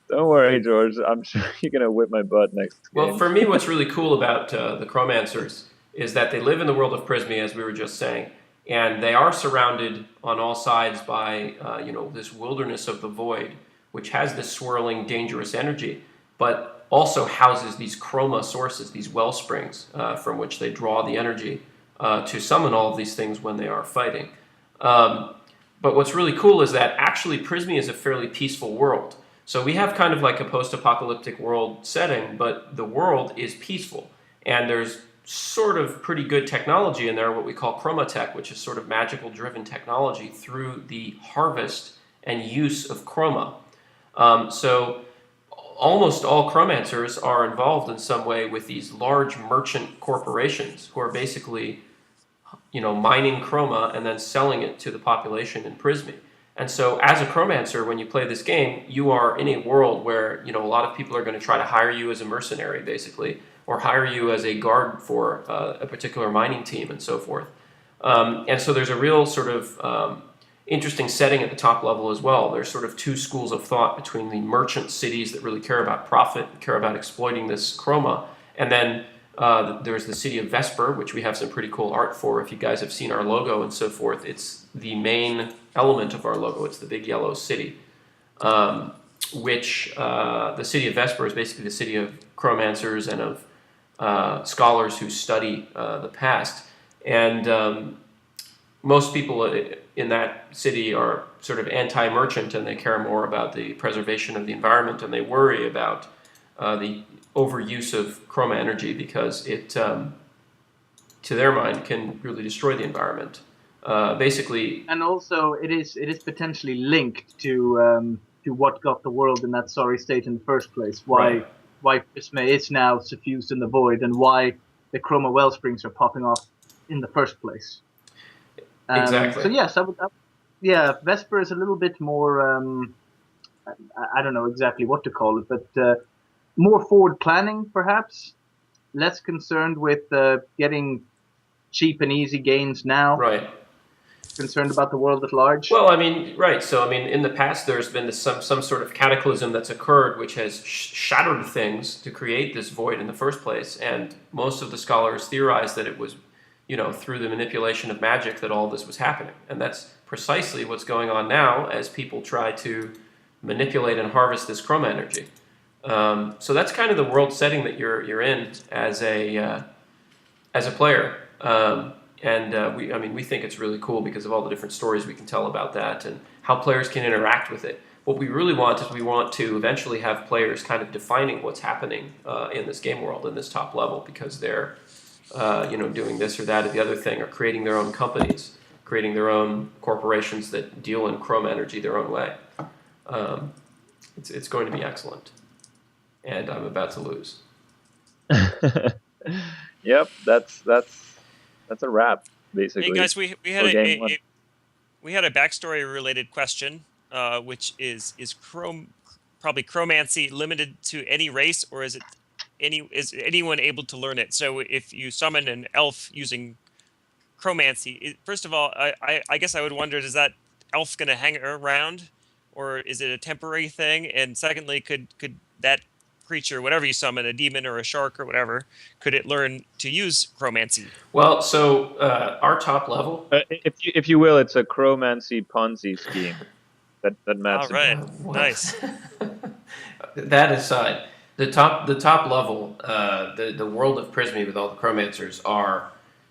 Don't worry, George. I'm sure you're gonna whip my butt next game. Well, for me, what's really cool about the Chromancers is that they live in the world of Prismy, as we were just saying, and they are surrounded on all sides by this wilderness of the void, which has this swirling, dangerous energy, but also houses these chroma sources, these well springs, from which they draw the energy to summon all of these things when they are fighting. But what's really cool is that actually Prismy is a fairly peaceful world. So we have kind of like a post-apocalyptic world setting, but the world is peaceful. And there's sort of pretty good technology in there, what we call chromatech, which is sort of magical-driven technology through the harvest and use of chroma. So almost all Chromancers are involved in some way with these large merchant corporations who are basically, mining chroma and then selling it to the population in Prismy. And so as a Chromancer, when you play this game, you are in a world where, a lot of people are going to try to hire you as a mercenary, basically, or hire you as a guard for a particular mining team and so forth. And so there's a real sort of interesting setting at the top level as well. There's sort of two schools of thought between the merchant cities that really care about profit, care about exploiting this chroma, and then there's the city of Vesper, which we have some pretty cool art for. If you guys have seen our logo and so forth, it's the main element of our logo. It's the big yellow city, which the city of Vesper is basically the city of Chromancers and of scholars who study the past. And most people in that city are sort of anti-merchant, and they care more about the preservation of the environment, and they worry about the overuse of chroma energy because it, to their mind, can really destroy the environment. Basically, And also, it is potentially linked to what got the world in that sorry state in the first place. Right. Why Prisma is now suffused in the void, and why the chroma wellsprings are popping off in the first place. Exactly. So yes, yeah, Vesper is a little bit more. I don't know exactly what to call it, but more forward planning, perhaps. Less concerned with getting cheap and easy gains now. Right. Concerned about the world at large. Well, I mean, right. So, I mean, in the past, there's been some sort of cataclysm that's occurred, which has shattered things to create this void in the first place. And most of the scholars theorize that it was, through the manipulation of magic that all this was happening. And that's precisely what's going on now as people try to manipulate and harvest this chroma energy. So that's kind of the world setting that you're in as a player. We think it's really cool because of all the different stories we can tell about that and how players can interact with it. What we really want is we want to eventually have players kind of defining what's happening in this game world, in this top level, because they're doing this or that or the other thing, or creating their own companies, creating their own corporations that deal in chroma energy their own way. It's going to be excellent. And I'm about to lose. Yep, that's a wrap, basically. Hey guys, we had we had a backstory related question, which is probably chromancy limited to any race, or is anyone able to learn it? So if you summon an elf using chromancy, first of all, I guess I would wonder, is that elf going to hang around, or is it a temporary thing? And secondly, could that creature, whatever you summon, a demon or a shark or whatever, could it learn to use chromancy? Well, so our top level, if you will, it's a chromancy Ponzi scheme that Matt's. All right, nice. That aside, the top level, the world of Prismy with all the chromancers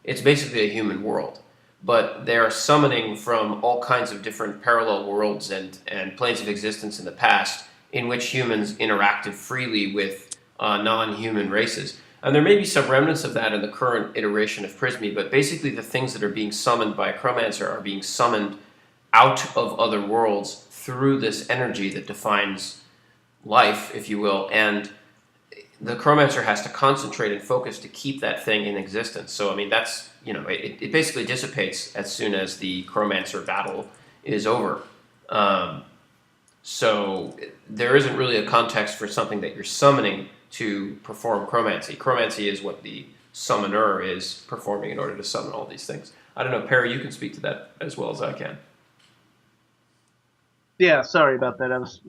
it's basically a human world, but they are summoning from all kinds of different parallel worlds and planes of existence in the past, in which humans interacted freely with non-human races. And there may be some remnants of that in the current iteration of Prismy, but basically the things that are being summoned by a Chromancer are being summoned out of other worlds through this energy that defines life, if you will, and the Chromancer has to concentrate and focus to keep that thing in existence. So, I mean, that's, it basically dissipates as soon as the Chromancer battle is over. So there isn't really a context for something that you're summoning to perform chromancy. Chromancy is what the summoner is performing in order to summon all these things. I don't know, Perry, you can speak to that as well as I can. Yeah, sorry about that. I was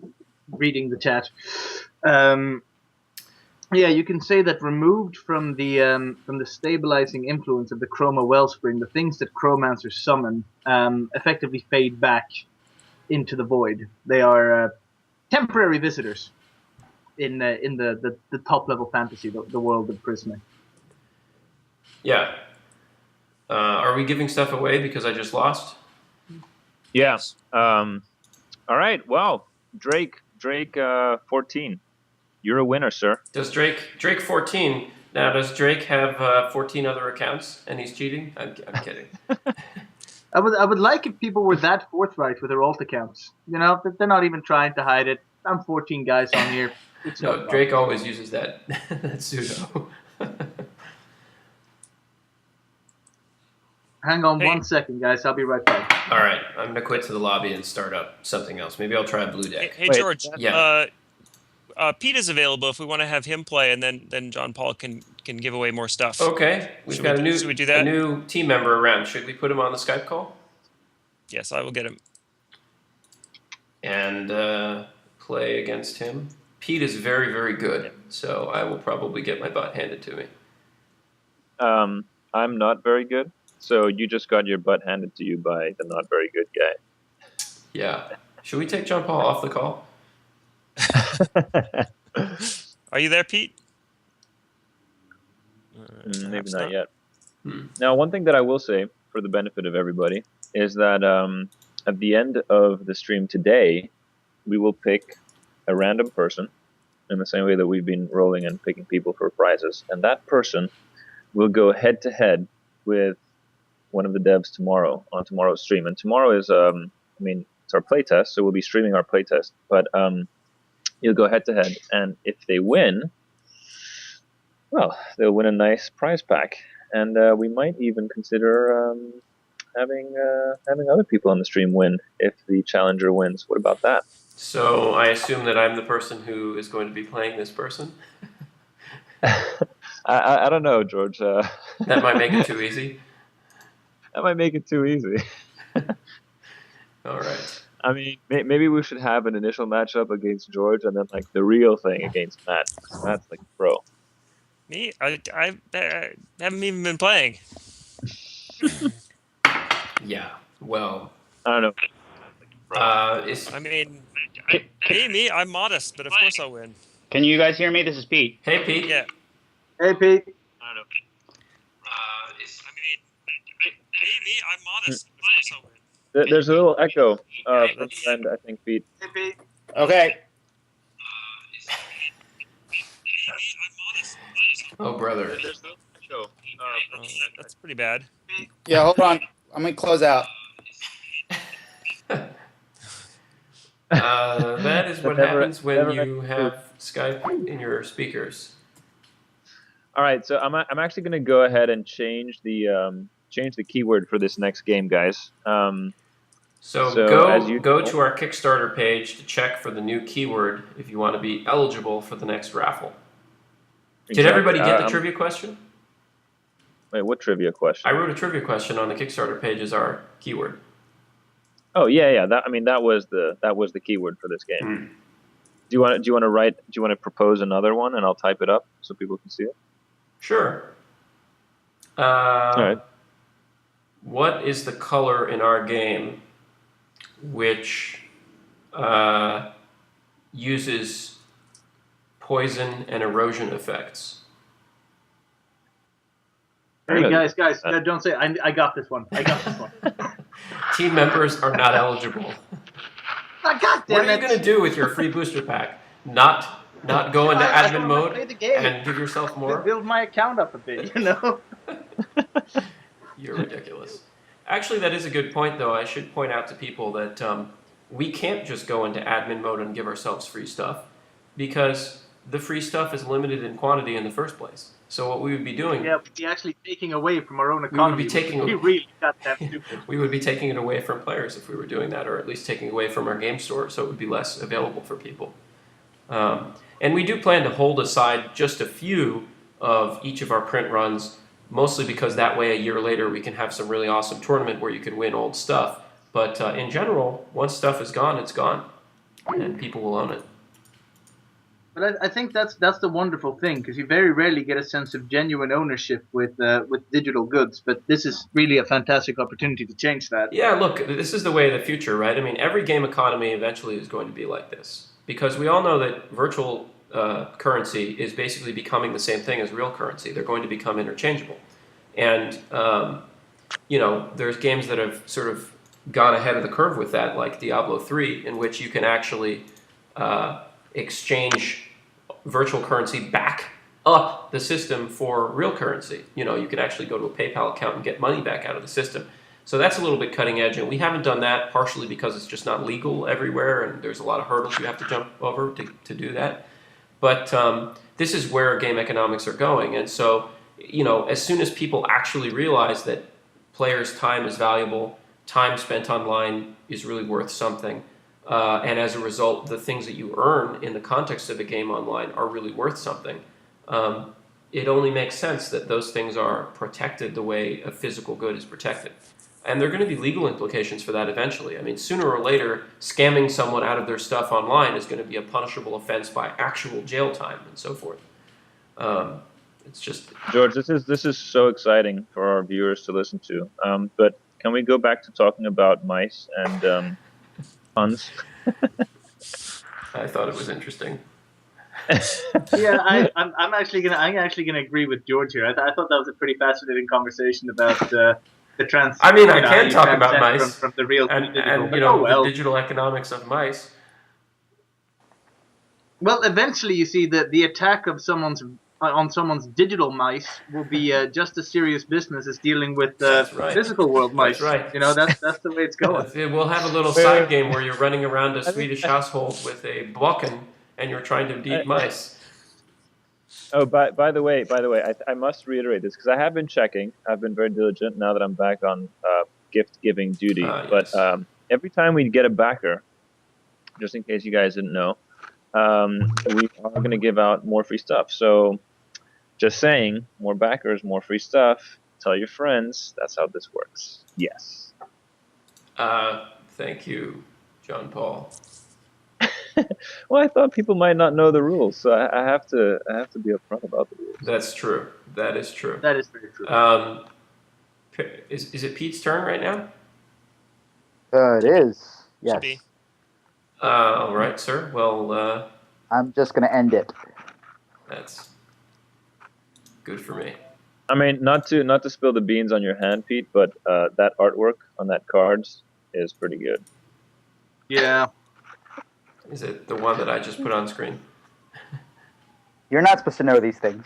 reading the chat. Yeah, you can say that removed from the stabilizing influence of the chroma wellspring, the things that chromancers summon effectively fade back into the void. They are temporary visitors in the top level fantasy, the world of Prisma. Yeah. Are we giving stuff away because I just lost? Yeah. All right. Well, Drake 14. You're a winner, sir. Does Drake 14? Now, does Drake have 14 other accounts and he's cheating? I'm kidding. I would like if people were that forthright with their alt accounts. They're not even trying to hide it. I'm 14 guys on here. It's no, Drake always uses that pseudo. Hang on 1 second, guys. I'll be right back. All right, I'm gonna quit to the lobby and start up something else. Maybe I'll try a blue deck. Hey, Wait, George. Yeah. Pete is available if we want to have him play, and then John Paul can give away more stuff. Okay, should we do that? A new team member around. Should we put him on the Skype call? Yes, I will get him. And play against him. Pete is very, very good, so I will probably get my butt handed to me. I'm not very good, so you just got your butt handed to you by the not very good guy. Yeah. Should we take John Paul off the call? Are you there, Pete? Maybe not yet. Now, one thing that I will say for the benefit of everybody is that at the end of the stream today, we will pick a random person in the same way that we've been rolling and picking people for prizes. And that person will go head to head with one of the devs tomorrow on tomorrow's stream. And tomorrow is, it's our playtest, so we'll be streaming our playtest. But you'll go head to head, and if they win, well, they'll win a nice prize pack. And we might even consider having other people on the stream win if the challenger wins. What about that? So I assume that I'm the person who is going to be playing this person? I don't know, George. That might make it too easy. That might make it too easy. All right. I mean, maybe we should have an initial matchup against George, and then like the real thing against Matt. Matt's like pro. Me? I haven't even been playing. Yeah. Well, I don't know. Me, I'm modest, but of course I'll win. Can you guys hear me? This is Pete. Hey, Pete. Yeah. Hey, Pete. I don't know. Me, I'm modest, but of course I'll win. There's a little echo from the end, I think, Pete. Hey, Pete. Okay. Oh, brother. There's a little echo. That's pretty bad. Yeah, hold on. I'm going to close out. That is what Never- happens when never you mind. have Skype in your speakers. All right, so I'm actually going to go ahead and change the keyword for this next game, guys. So as you go know- to our Kickstarter page to check for the new keyword if you want to be eligible for the next raffle. Did everybody get the trivia question? Wait, what trivia question? I wrote a trivia question on the Kickstarter page as our keyword. Oh yeah. That was the keyword for this game. Do you want to propose another one, and I'll type it up so people can see it? Sure. All right. What is the color in our game which uses poison and erosion effects? Hey, guys, no, don't say I got this one. Team members are not eligible. God damn What are you it. going to do with your free booster pack? Not go into I admin wanna mode play the game. and give yourself more? Build my account up a bit, you know? You're ridiculous. Actually, that is a good point, though. I should point out to people that we can't just go into admin mode and give ourselves free stuff because the free stuff is limited in quantity in the first place. So what we would be doing... Yeah, we're actually taking away from our own economy. We really goddamn stupid. We would be taking it away from players if we were doing that, or at least taking away from our game store, so it would be less available for people. And we do plan to hold aside just a few of each of our print runs, mostly because that way a year later we can have some really awesome tournament where you can win old stuff. But in general, once stuff is gone, it's gone, and people will own it. But I think that's the wonderful thing, because you very rarely get a sense of genuine ownership with digital goods. But this is really a fantastic opportunity to change that. Yeah, look, this is the way of the future, right? I mean, every game economy eventually is going to be like this, because we all know that virtual currency is basically becoming the same thing as real currency. They're going to become interchangeable. And, there's games that have sort of gone ahead of the curve with that, like Diablo 3, in which you can actually exchange virtual currency back up the system for real currency. You can actually go to a PayPal account and get money back out of the system. So that's a little bit cutting edge, and we haven't done that partially because it's just not legal everywhere, and there's a lot of hurdles you have to jump over to do that. But this is where game economics are going, and so as soon as people actually realize that players' time is valuable, time spent online is really worth something, and as a result, the things that you earn in the context of a game online are really worth something, it only makes sense that those things are protected the way a physical good is protected. And there are going to be legal implications for that eventually. I mean, sooner or later, scamming someone out of their stuff online is going to be a punishable offense by actual jail time and so forth. It's just... George, this is so exciting for our viewers to listen to. But can we go back to talking about mice and puns? I thought it was interesting. I'm actually gonna agree with George here. I thought that was a pretty fascinating conversation about the trans. I mean, I how can you talk about transcend mice from the real to the digital. and But you oh know the well. digital economics of mice. Well, eventually, you see that the attack of someone's on someone's digital mice will be just as serious business as dealing with That's right. physical world That's mice. right. You know, that's the way it's going. We'll have a little Where- side game where you're running around a I think- Swedish household with a Blocken and you're trying to beat mice. Oh, by the way, I must reiterate this because I have been checking. I've been very diligent now that I'm back on gift giving duty. Yes. But every time we get a backer, just in case you guys didn't know, we are going to give out more free stuff. So, just saying, more backers, more free stuff. Tell your friends. That's how this works. Yes. Thank you, John Paul. Well, I thought people might not know the rules, so I have to be upfront about the rules. That's true. That is true. That is very true. Is it Pete's turn right now? It is. Yes. Should be. All right, sir. Well, I'm just going to end it. that's good for me. I mean, not to spill the beans on your hand, Pete, but that artwork on that cards is pretty good. Yeah. Is it the one that I just put on screen? You're not supposed to know these things.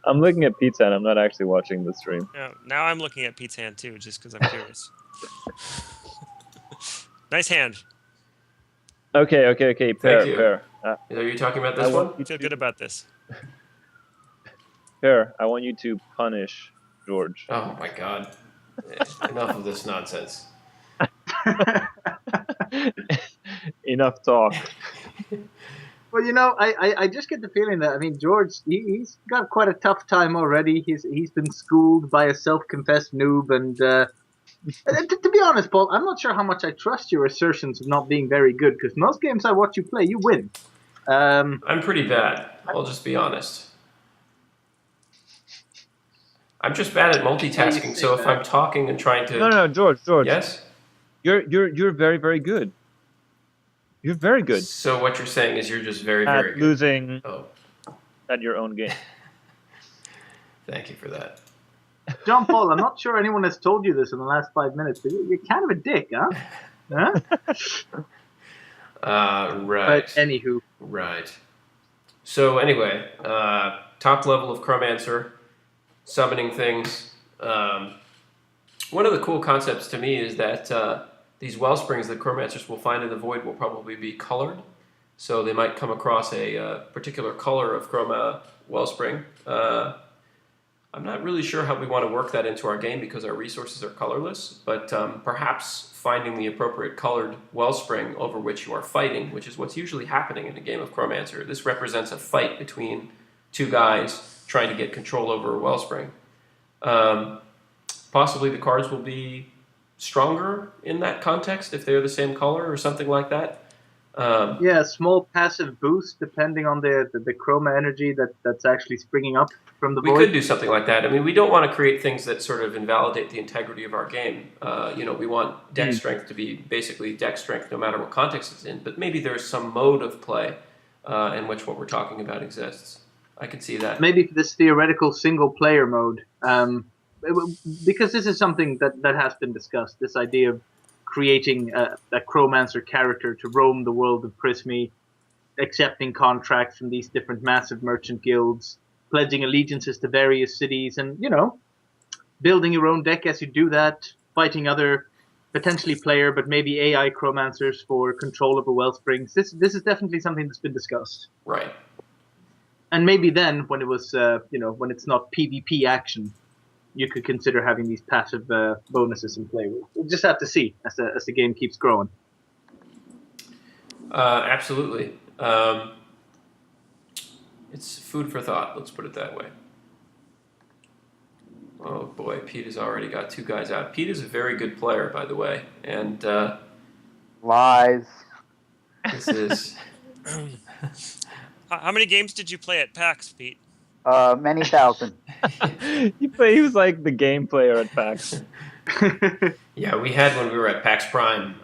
I'm looking at Pete's hand. I'm not actually watching the stream. Now I'm looking at Pete's hand too, just because I'm curious. Nice hand. Okay. Pair, you. pair. Are you talking about this one? I feel good about this. Pair. I want you to punish George. Oh my God! Enough of this nonsense. Enough talk. Well, you know, I just get the feeling that, I mean, George, he's got quite a tough time already. He's been schooled by a self-confessed noob, and to be honest, Paul, I'm not sure how much I trust your assertions of not being very good, because most games I watch you play, you win. I'm pretty bad. I'll just be honest. I'm just bad at multitasking. So if I'm talking and trying to No, George. yes, You're very, very good. You're very good So what you're saying is you're just very, at very good. losing Oh, at your own game. thank you for that. John Paul, I'm not sure anyone has told you this in the last 5 minutes, but you're kind of a dick, huh? Huh? Right. But anywho. Right. So anyway, top level of Chromancer, summoning things. One of the cool concepts to me is that these well springs that Chromancers will find in the void will probably be colored. So they might come across a particular color of Chroma wellspring. I'm not really sure how we want to work that into our game because our resources are colorless, but perhaps finding the appropriate colored wellspring over which you are fighting, which is what's usually happening in a game of Chromancer. This represents a fight between two guys trying to get control over a wellspring. Possibly the cards will be stronger in that context if they're the same color or something like that. Yeah, a small passive boost depending on the chroma energy that's actually springing up from the We void. could do something like that. I mean, we don't want to create things that sort of invalidate the integrity of our game. We want deck strength to be basically deck strength no matter what context it's in, but maybe there's some mode of play in which what we're talking about exists. I could see that. Maybe for this theoretical single-player mode, because this is something that has been discussed, this idea of creating a Chromancer character to roam the world of Prismy, accepting contracts from these different massive merchant guilds, pledging allegiances to various cities, and, building your own deck as you do that, fighting other potentially player but maybe AI Chromancers for control over Wellsprings. This is definitely something that's been discussed. Right. And maybe then, when it was, when it's not PvP action, you could consider having these passive bonuses in play. We'll just have to see as the game keeps growing. Absolutely. It's food for thought, let's put it that way. Oh boy, Pete has already got two guys out. Pete is a very good player, by the way, and Lies. this is... How many games did you play at PAX, Pete? Many thousand. He was like the game player at PAX. Yeah, we had when we were at PAX Prime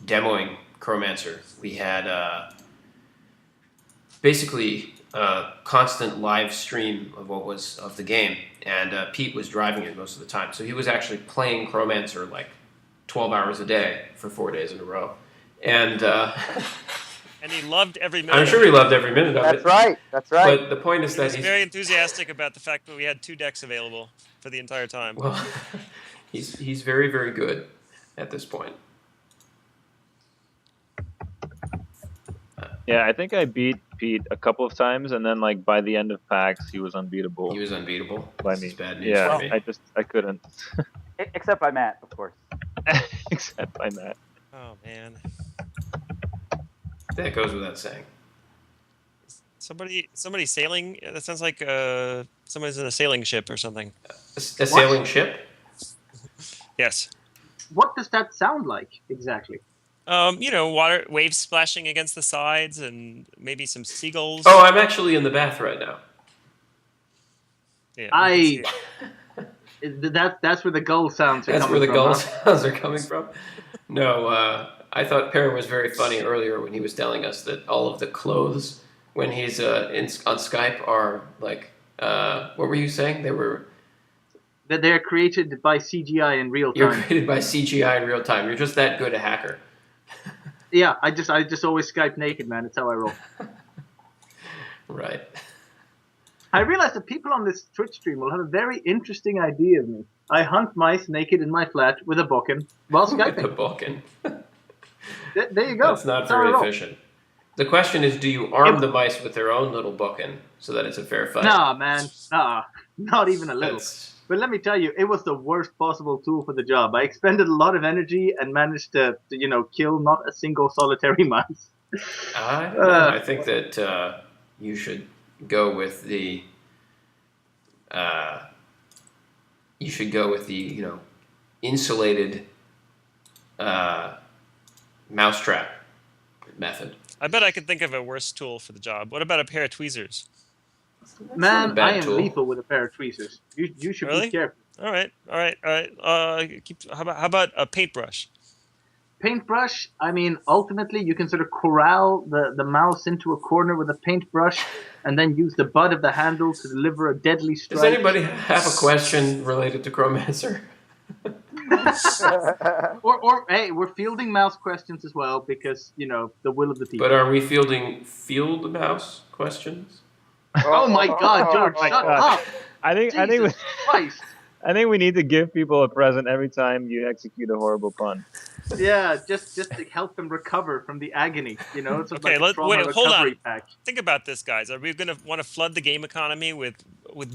demoing Chromancer. We had basically a constant live stream of what was of the game, and Pete was driving it most of the time. So he was actually playing Chromancer like 12 hours a day for 4 days in a row, and And he loved every minute. I'm sure he loved every minute of it. That's right. That's right. But the point is He that was he's very enthusiastic about the fact that we had 2 decks available for the entire time. well, he's very, very good at this point. Yeah, I think I beat Pete a couple of times, and then like by the end of PAX, he was unbeatable He was unbeatable. by This me. is bad news Yeah, for me. I couldn't, Except by Matt, of course. except by that. Oh man. That goes without saying. Somebody sailing? That sounds like somebody's in a sailing ship or something. A sailing ship? Yes. What does that sound like exactly? Water waves splashing against the sides and maybe some seagulls. Oh, I'm actually in the bath right now. Yeah, we can see it. That's where the gull sounds are That's coming where the from, gull huh? sounds are coming from. No, I thought Per was very funny earlier when he was telling us that all of the clothes when he's on Skype are like, what were you saying? That they're created by CGI in real You're time. created by CGI in real time. You're just that good a hacker. Yeah, I just always Skype naked, man. It's how I roll. Right. I realize that people on this Twitch stream will have a very interesting idea of me. I hunt mice naked in my flat with a bokken while With the Skyping. Balkan. There you go. That's not That's how I very roll. efficient. The question is, do you arm the mice with their own little Balkan so that it's a fair fight? Nah, man. Nah, not even a little. That's, But let me tell you, it was the worst possible tool for the job. I expended a lot of energy and managed to kill not a single solitary mouse. I don't know. I think that you should go with the. Insulated mousetrap method. I bet I could think of a worse tool for the job. What about a pair of tweezers? not a Man, bad I am tool. lethal with a pair of tweezers. You should Really? be careful. All right. How about a paintbrush? Paintbrush, I mean, ultimately you can sort of corral the mouse into a corner with a paintbrush and then use the butt of the handle to deliver a deadly strike. Does anybody have a question related to Chromancer? Or hey, we're fielding mouse questions as well because, the will of the people. But are we fielding field mouse questions? Oh my God, George, my shut God. up! I think Jesus Christ! we need to give people a present every time you execute a horrible pun. Yeah, just to help them recover from the agony, It's Okay, like a trauma hold recovery on. pack. Think about this, guys. Are we going to want to flood the game economy with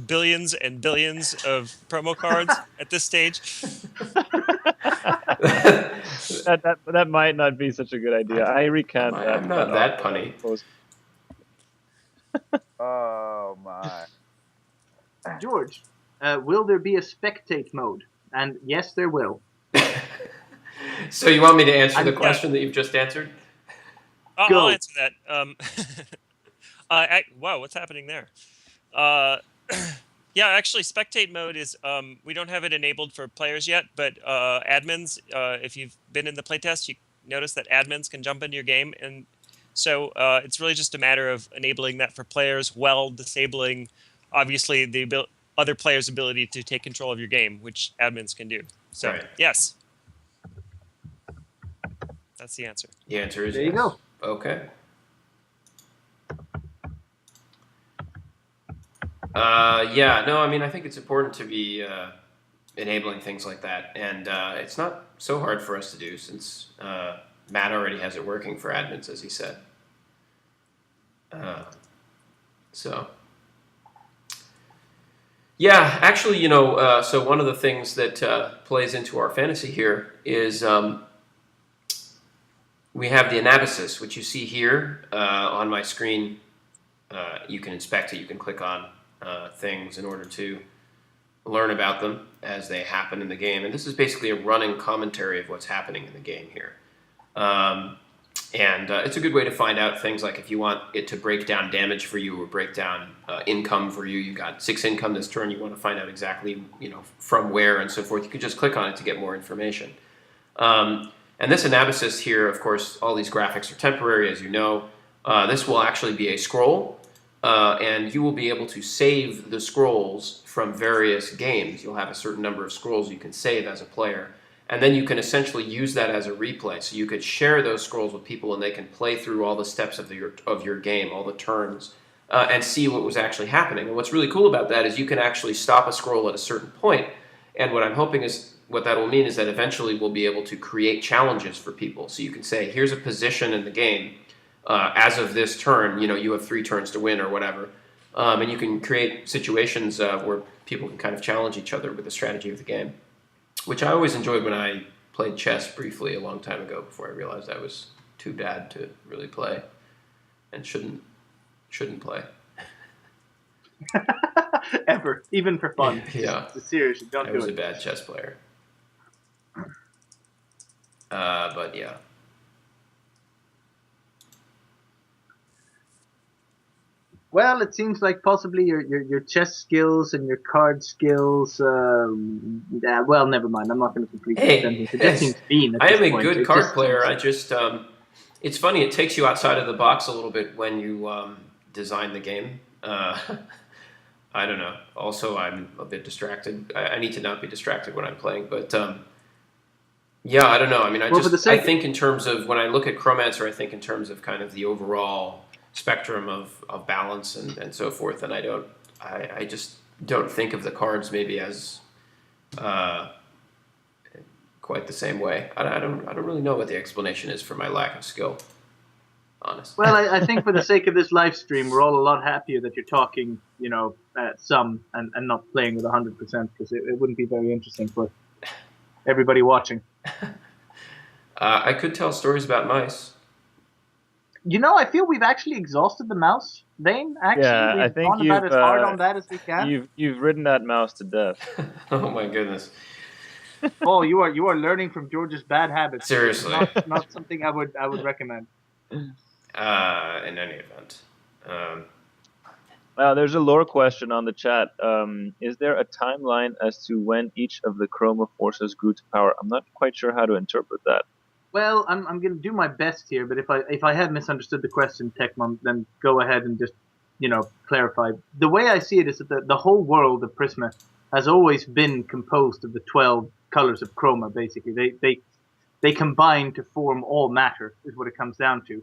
billions and billions of promo cards at this stage? that might not be such a good idea. I recant that. I'm not that punny. Oh my. George, will there be a spectate mode? And yes, there will. So you want me to answer the question that you've just answered? Go. I'll answer that. Wow, what's happening there? Yeah, actually, spectate mode is we don't have it enabled for players yet, but admins, if you've been in the playtest, you notice that admins can jump into your game, and so it's really just a matter of enabling that for players while disabling, obviously, the other players' ability to take control of your game, which admins can do. So Right. yes, that's the answer. The answer is There you yes. go. Okay. I think it's important to be enabling things like that, and it's not so hard for us to do since Matt already has it working for admins, as he said. Yeah, actually, so one of the things that plays into our fantasy here is we have the anabasis, which you see here on my screen. You can inspect it. You can click on things in order to learn about them as they happen in the game. And this is basically a running commentary of what's happening in the game here. It's a good way to find out things like if you want it to break down damage for you or break down income for you. You got 6 income this turn. You want to find out exactly, from where and so forth. You could just click on it to get more information. And this anabasis here, of course, all these graphics are temporary, as you know. This will actually be a scroll, and you will be able to save the scrolls from various games. You'll have a certain number of scrolls you can save as a player, and then you can essentially use that as a replay. So you could share those scrolls with people, and they can play through all the steps of your game, all the turns, and see what was actually happening. And what's really cool about that is you can actually stop a scroll at a certain point, and what I'm hoping is what that will mean is that eventually we'll be able to create challenges for people. So you can say, here's a position in the game. As of this turn, you have 3 turns to win or whatever. And you can create situations where people can kind of challenge each other with the strategy of the game, which I always enjoyed when I played chess briefly a long time ago before I realized I was too bad to really play and shouldn't play. Ever, even for fun. Yeah. Seriously, don't do it. I was a bad chess player. But yeah. Well, it seems like possibly your chess skills and your card skills. Well, never mind. I'm not going to complete the sentence. It just seems mean. I am a good card player. I just, it's funny. It takes you outside of the box a little bit when you design the game. I don't know. Also, I'm a bit distracted. I need to not be distracted when I'm playing. But yeah, I don't know. I mean, I think in terms of when I look at Chromancer, I think in terms of kind of the overall spectrum of balance and so forth, and I just don't think of the cards maybe as quite the same way. I don't really know what the explanation is for my lack of skill, honestly. Well, I think for the sake of this live stream, we're all a lot happier that you're talking, some and not playing with 100%, because it wouldn't be very interesting for everybody watching. I could tell stories about mice. I feel we've actually exhausted the mouse vein. Actually, Yeah, we've I think gone about as hard on that as we can. You've ridden that mouse to death. Oh my goodness! Oh, you are learning from George's bad habits. Seriously, not something I would recommend. In any event, there's a lore question on the chat. Is there a timeline as to when each of the Chroma forces grew to power? I'm not quite sure how to interpret that. Well, I'm going to do my best here, but if I have misunderstood the question, Techmon, then go ahead and just, clarify. The way I see it is that the whole world of Prisma has always been composed of the 12 colors of chroma, basically. They combine to form all matter, is what it comes down to.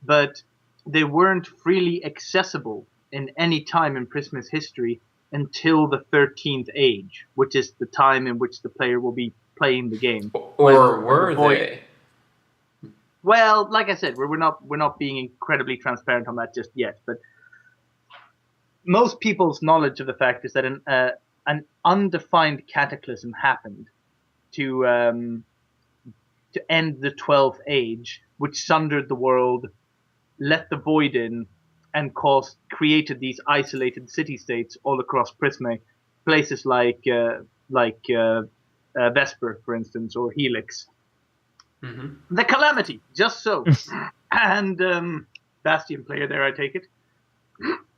But they weren't freely accessible in any time in Prisma's history until the 13th age, which is the time in which the player will be playing the game. Or were they? Well, like I said, we're not being incredibly transparent on that just yet. But most people's knowledge of the fact is that an undefined cataclysm happened to end the 12th age, which sundered the world, let the void in, and created these isolated city-states all across Prisma, places like Vesper, for instance, or Helix. Mm-hmm. The Calamity, just so. And Bastion player there, I take it.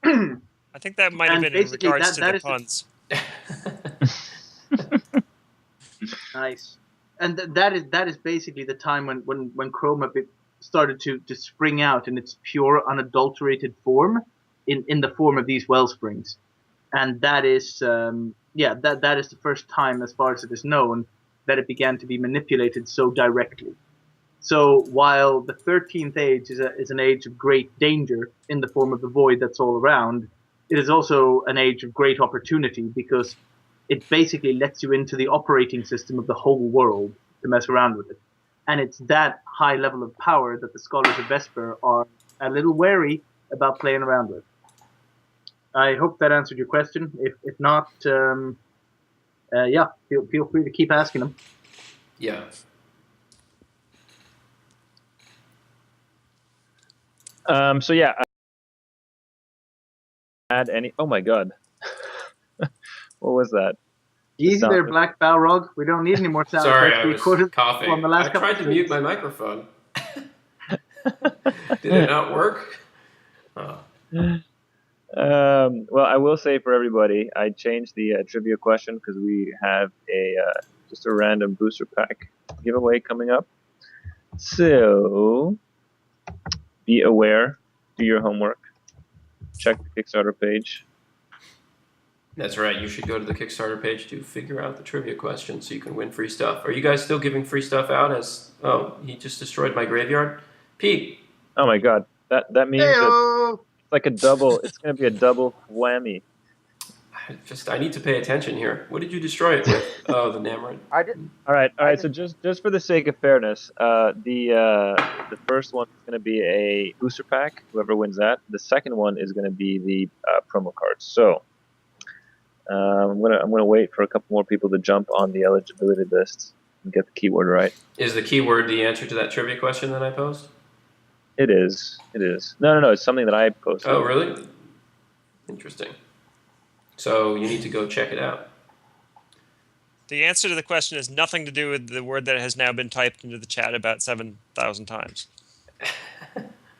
I think that might have been in regards to the puns. Nice. And that is basically the time when Chroma started to spring out in its pure, unadulterated form, in the form of these wellsprings. And that is that is the first time, as far as it is known, that it began to be manipulated so directly. So while the 13th age is an age of great danger in the form of the void that's all around, it is also an age of great opportunity, because it basically lets you into the operating system of the whole world to mess around with it. And it's that high level of power that the scholars of Vesper are a little wary about playing around with. I hope that answered your question. If not, feel free to keep asking them. Yeah. So yeah. Add any? Oh my god. What was that? Easy there, Black Balrog. We don't need any more sound Sorry, effects. I was coughing. I tried to mute my microphone. Did it not work? Oh. Well, I will say for everybody, I changed the trivia question because we have just a random booster pack giveaway coming up. So be aware do your homework. Check the Kickstarter page. That's right. You should go to the Kickstarter page to figure out the trivia question so you can win free stuff. Are you guys still giving free stuff out? Oh, he just destroyed my graveyard. Pete. Oh my God, that means that Heyo! it's like a double. It's going to be a double whammy. I need to pay attention here. What did you destroy it with? Oh, the Namorod. I did. All right. So just for the sake of fairness, the first one is going to be a booster pack. Whoever wins that. The second one is going to be the promo cards. So I'm gonna wait for a couple more people to jump on the eligibility list and get the keyword right. Is the keyword the answer to that trivia question that I posed? It is. No. It's something that I posted. Oh, really? Interesting. So you need to go check it out. The answer to the question is nothing to do with the word that has now been typed into the chat about 7,000 times.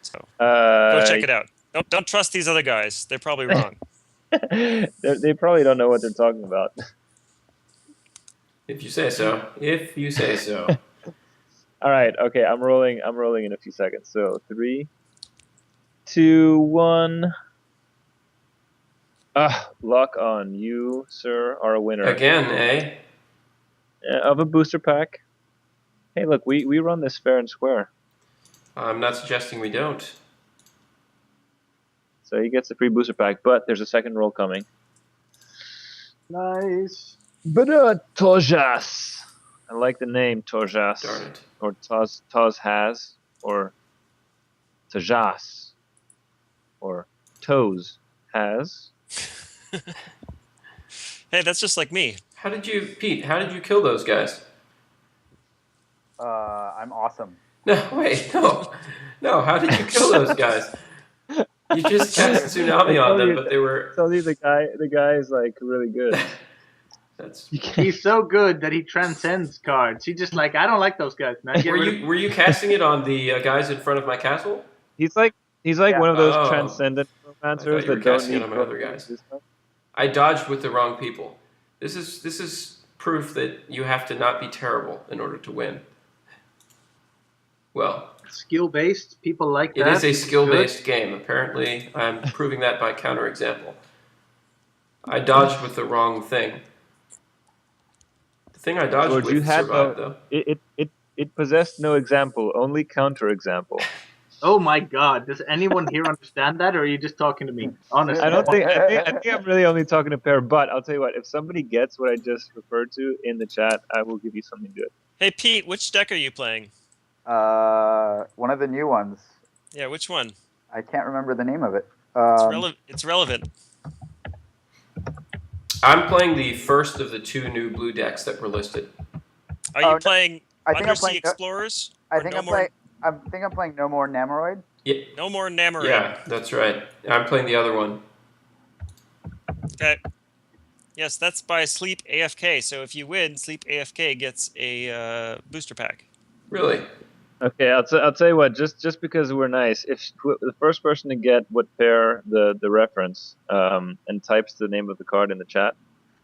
So go check it out. Don't trust these other guys. They're probably wrong. They probably don't know what they're talking about. If you say so. If you say so. All right. Okay. I'm rolling in a few seconds. So 3, 2, 1. Luck on you, sir, are a winner. Again, eh? Of a booster pack. Hey, look, we run this fair and square. I'm not suggesting we don't. So he gets a free booster pack, but there's a second roll coming. Nice. But Tojas. I like the name Tojas. Darn it. Or Toz has. Or Tojas. Or Toes has. Hey, that's just like me. Pete, how did you kill those guys? I'm awesome. No, wait, no. No, how did you kill those guys? You just cast Tsunami on them, but they were... Tell you the guy is like really good. He's so good that he transcends cards. He's just like, I don't like those guys, man. Were you casting it on the guys in front of my castle? He's like one of those Oh. transcendent romancers I thought you were that don't casting it need on my other guys. I dodged with the wrong people. This is proof that you have to not be terrible in order to win. Well, skill-based, people like it that. is a skill-based game. Apparently, I'm proving that by counterexample. I dodged with the wrong thing. The thing I dodged George, with you had survived, though. It possessed no example, only counterexample. Oh my God! Does anyone here understand that, or are you just talking to me? Honestly, I think I'm really only talking to Per. But I'll tell you what: if somebody gets what I just referred to in the chat, I will give you something good. Hey, Pete, which deck are you playing? One of the new ones. Yeah, which one? I can't remember the name of it. It's relevant. I'm playing the first of the 2 new blue decks that were listed. Are you playing I think I'm Undersea playing Explorers? I Or think no I'm more, playing. I think I'm playing No More Namoroid. Yeah, No More Namorade. yeah, that's right. I'm playing the other one. Okay. Yes, that's by Sleep AFK. So if you win, Sleep AFK gets a booster pack. Really? Okay, I'll tell you what. Just because we're nice, if the first person to get what pair the reference and types the name of the card in the chat,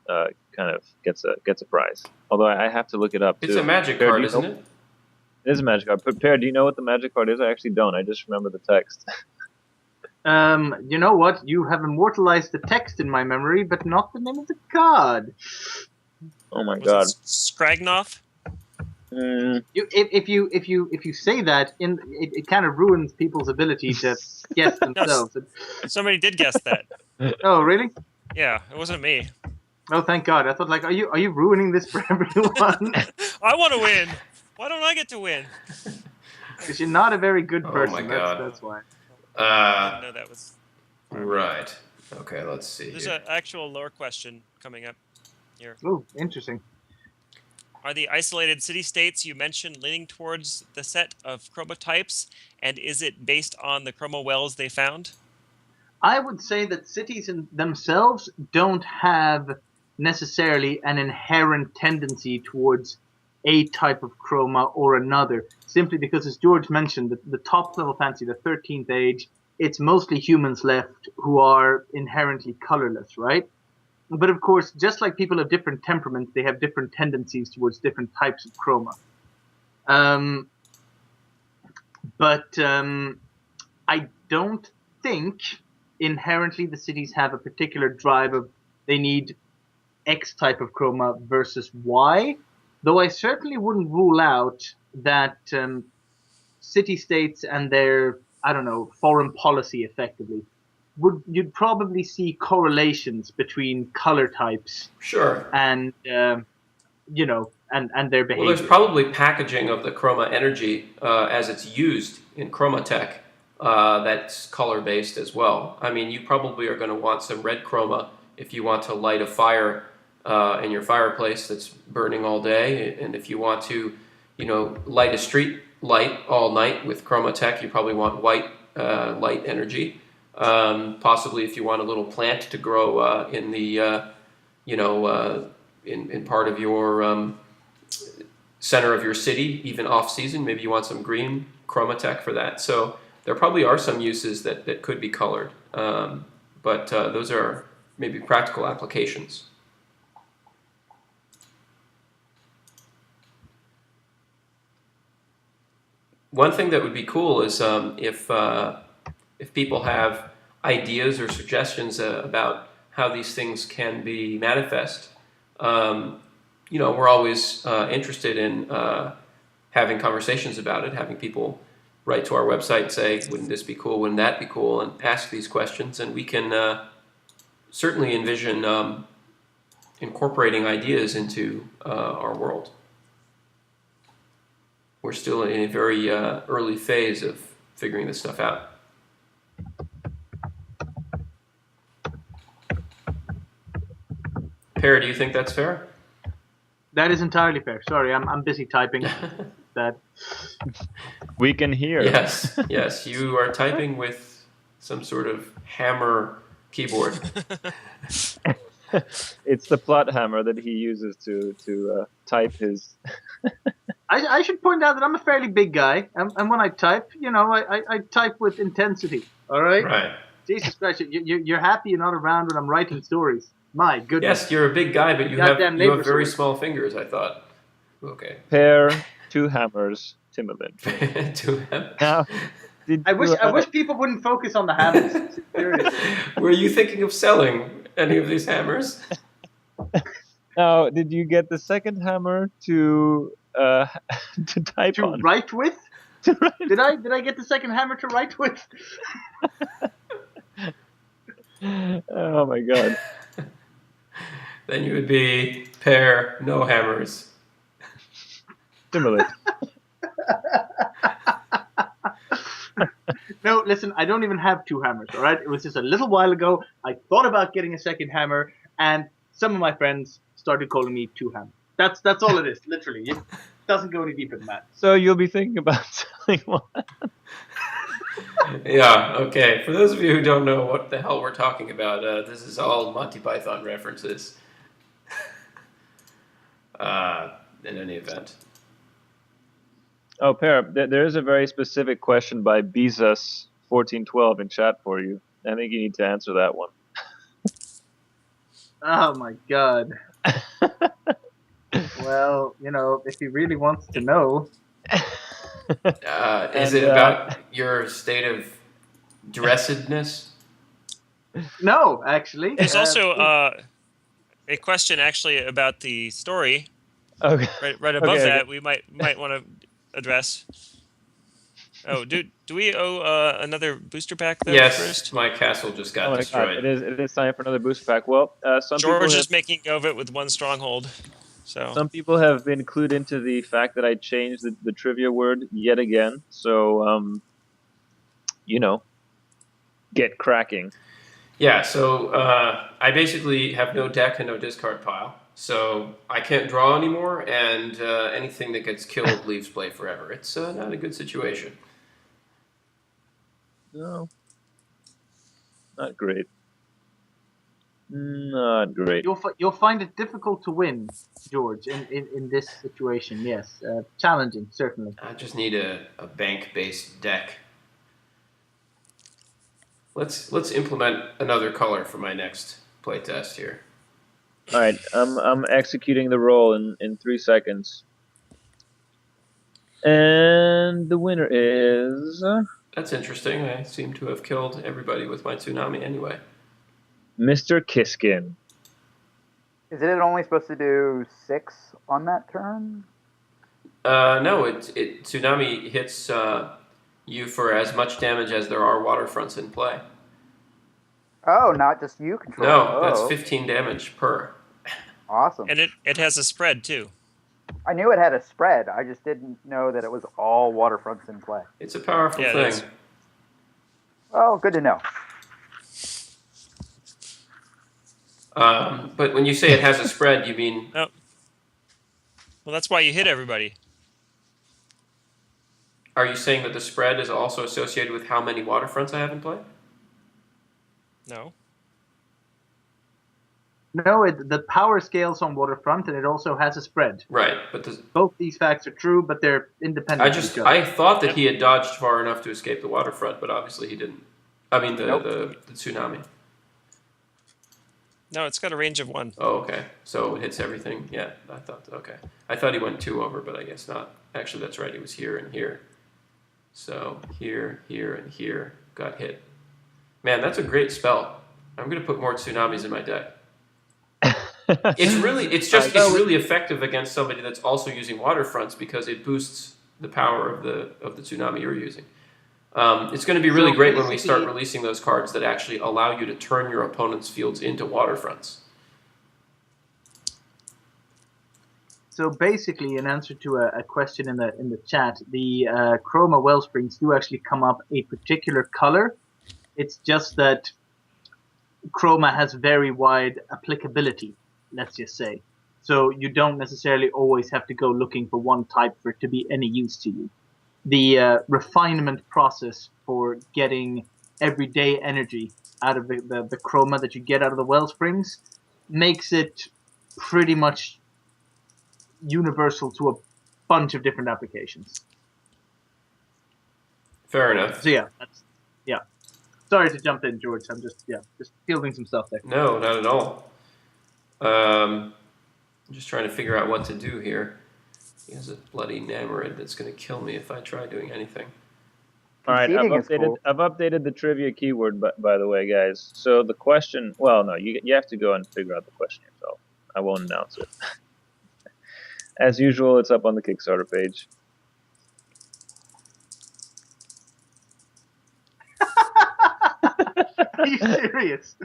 kind of gets a prize. Although I have to look it up too. It's a magic Per, card, isn't it? It is a magic card. But Per, do you know what the magic card is? I actually don't. I just remember the text. you know what? You have immortalized the text in my memory, but not the name of the card. Oh my Was God. it Scragnoff? If you say that, it kind of ruins people's ability to guess themselves. Somebody did guess that. Oh, really? Yeah, it wasn't me. Oh, thank God! I thought, like, are you ruining this for everyone? I want to win. Why don't I get to win? Because you're not a very good Oh person. my God. That's why. I didn't know that was. Right. Okay, let's see. There's here. an actual lore question coming up here. Oh, interesting. Are the isolated city-states you mentioned leaning towards the set of chromotypes, and is it based on the chroma wells they found? I would say that cities in themselves don't have necessarily an inherent tendency towards a type of chroma or another, simply because, as George mentioned, the top level fantasy, the 13th age, it's mostly humans left who are inherently colorless, right? But of course, just like people have different temperaments, they have different tendencies towards different types of chroma. I don't think inherently the cities have a particular drive of they need X type of chroma versus Y, though I certainly wouldn't rule out that city-states and their, I don't know, foreign policy effectively, you'd probably see correlations between color types Sure. and, and their Well, behavior. there's probably packaging of the chroma energy as it's used in Chromatech that's color-based as well. I mean, you probably are going to want some red chroma if you want to light a fire in your fireplace that's burning all day, and if you want to, light a street light all night with Chromatech, you probably want white light energy. Possibly, if you want a little plant to grow in the, in part of your center of your city, even off season, maybe you want some green Chromatech for that. So there probably are some uses that could be colored, but those are maybe practical applications. One thing that would be cool is if people have ideas or suggestions about how these things can be manifest. We're always interested in having conversations about it, having people write to our website and say, wouldn't this be cool, wouldn't that be cool, and ask these questions, and we can certainly envision incorporating ideas into our world. We're still in a very early phase of figuring this stuff out. Perry, do you think that's fair? That is entirely fair. Sorry, I'm busy typing that. We can hear. Yes, you are typing with some sort of hammer keyboard. It's the plot hammer that he uses to type his. I should point out that I'm a fairly big guy, and when I type, I type with intensity. All right. Right. Jesus Christ, you're happy you're not around when I'm writing stories. My goodness. Yes, you're a big guy, but you have very small fingers, I thought. Okay. Pair, 2 hammers, Timberland. 2 hammers. Now, I wish people wouldn't focus on the hammers. Seriously. Were you thinking of selling any of these hammers? Now, did you get the second hammer to type to on? Write with? To write. Did I get the second hammer to write with? Oh my god. Then you would be pair, no hammers. Timberland. No, listen, I don't even have 2 hammers, all right? It was just a little while ago. I thought about getting a second hammer, and some of my friends started calling me 2 hammer. That's all it is, literally. It doesn't go any deeper than that. So you'll be thinking about selling one. Yeah, okay. For those of you who don't know what the hell we're talking about, this is all Monty Python references. In any event. Oh, Per, there is a very specific question by Bezos1412 in chat for you. I think you need to answer that one. Oh my god. Well, if he really wants to know. Is it about your state of dressedness? No, actually. There's also a question actually about the story. Okay. Right above Okay, that, okay. we might want to address. Oh, do we owe another booster pack though? Yes, First? my castle just got Oh my god, destroyed. it is time for another booster pack. Well, some George people is making go of it with 1 stronghold. So some people have been clued into the fact that I changed the trivia word yet again. So, get cracking. Yeah, so I basically have no deck and no discard pile. So I can't draw anymore, and anything that gets killed leaves play forever. It's not a good situation. No, not great. Not great. You'll find it difficult to win, George, in this situation. Yes, challenging certainly. I just need a bank-based deck. Let's implement another color for my next playtest here. All right, I'm executing the roll in 3 seconds, and the winner is That's interesting. I seem to have killed everybody with my tsunami anyway. Mr. Kiskin. Is it only supposed to do 6 on that turn? No, it tsunami hits you for as much damage as there are waterfronts in play. Oh, not just you control. No, that's Oh, 15 damage per. awesome. And it has a spread too. I knew it had a spread. I just didn't know that it was all waterfronts in play. It's a powerful Yeah, it thing. is. Oh, good to know. But when you say it has a spread, you mean Well, that's why you hit everybody. are you saying that the spread is also associated with how many waterfronts I have in play? No. No, the power scales on waterfront, and it also has a spread. Right, but Both these facts are true, but they're independent of each other. I thought that he had dodged far enough to escape the waterfront, but obviously he didn't. I mean Nope. the tsunami. No, it's got a range of 1. Oh, okay. So it hits everything. Yeah, I thought. Okay, I thought he went 2 over, but I guess not. Actually, that's right. He was here and here. So here, here, and here got hit. Man, that's a great spell. I'm gonna put more tsunamis in my deck. It's really effective against somebody that's also using waterfronts because it boosts the power of the tsunami you're using. It's going to be really great when we start releasing those cards that actually allow you to turn your opponent's fields into waterfronts. So basically, in answer to a question in the chat, the Chroma Wellsprings do actually come up a particular color. It's just that Chroma has very wide applicability, let's just say. So you don't necessarily always have to go looking for one type for it to be any use to you. The refinement process for getting everyday energy out of the Chroma that you get out of the Wellsprings makes it pretty much universal to a bunch of different applications. Fair enough. So yeah. Sorry to jump in, George. I'm just fielding some stuff there. No, not at all. I'm just trying to figure out what to do here. He has a bloody Namorid that's going to kill me if I try doing anything. All right, Conceding is cool. I've updated the trivia keyword, by the way, guys. So the question, well, no, you have to go and figure out the question yourself. I won't announce it. As usual, it's up on the Kickstarter page. Are you serious?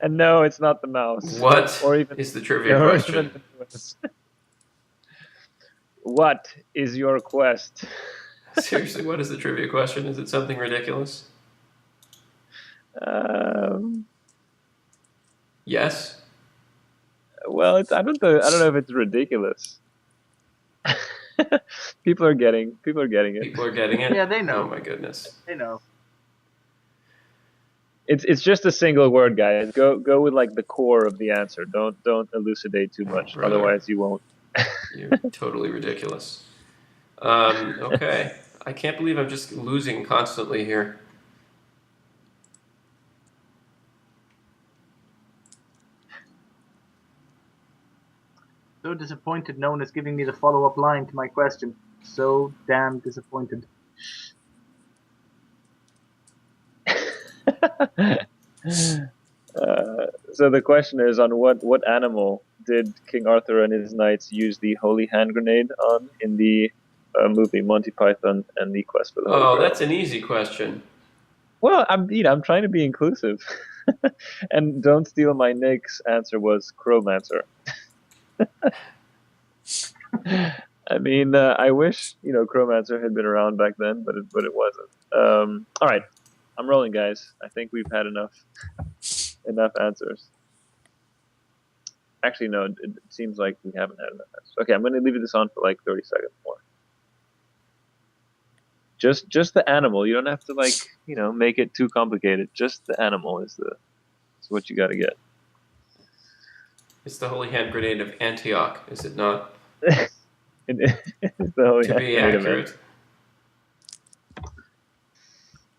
And no, it's not the mouse. What Or even is the trivia question? What is your quest? Seriously, what is the trivia question? Is it something ridiculous? Yes. Well, I don't know if it's ridiculous. People are getting it. People are getting it? Yeah, they know. Oh my goodness. I know. It's just a single word, guys. Go with like the core of the answer. Don't elucidate too much, Brother. otherwise you won't. You're totally ridiculous. Okay. I can't believe I'm just losing constantly here. So disappointed no one is giving me the follow-up line to my question. So damn disappointed. So the question is, on what animal did King Arthur and his knights use the holy hand grenade on in the movie Monty Python and the Quest for the Holy Grail? That's an easy question. Well, I'm trying to be inclusive. And don't steal my Nick's answer was Chromancer. I mean, I wish Chromancer had been around back then, but it wasn't. All right, I'm rolling, guys. I think we've had enough answers. Actually, no, it seems like we haven't had enough answers. Okay, I'm going to leave this on for like 30 seconds more. Just the animal. You don't have to make it too complicated. Just the animal is what you got to get. It's the holy hand grenade of Antioch, is it not? It's the holy To hand be grenade of accurate.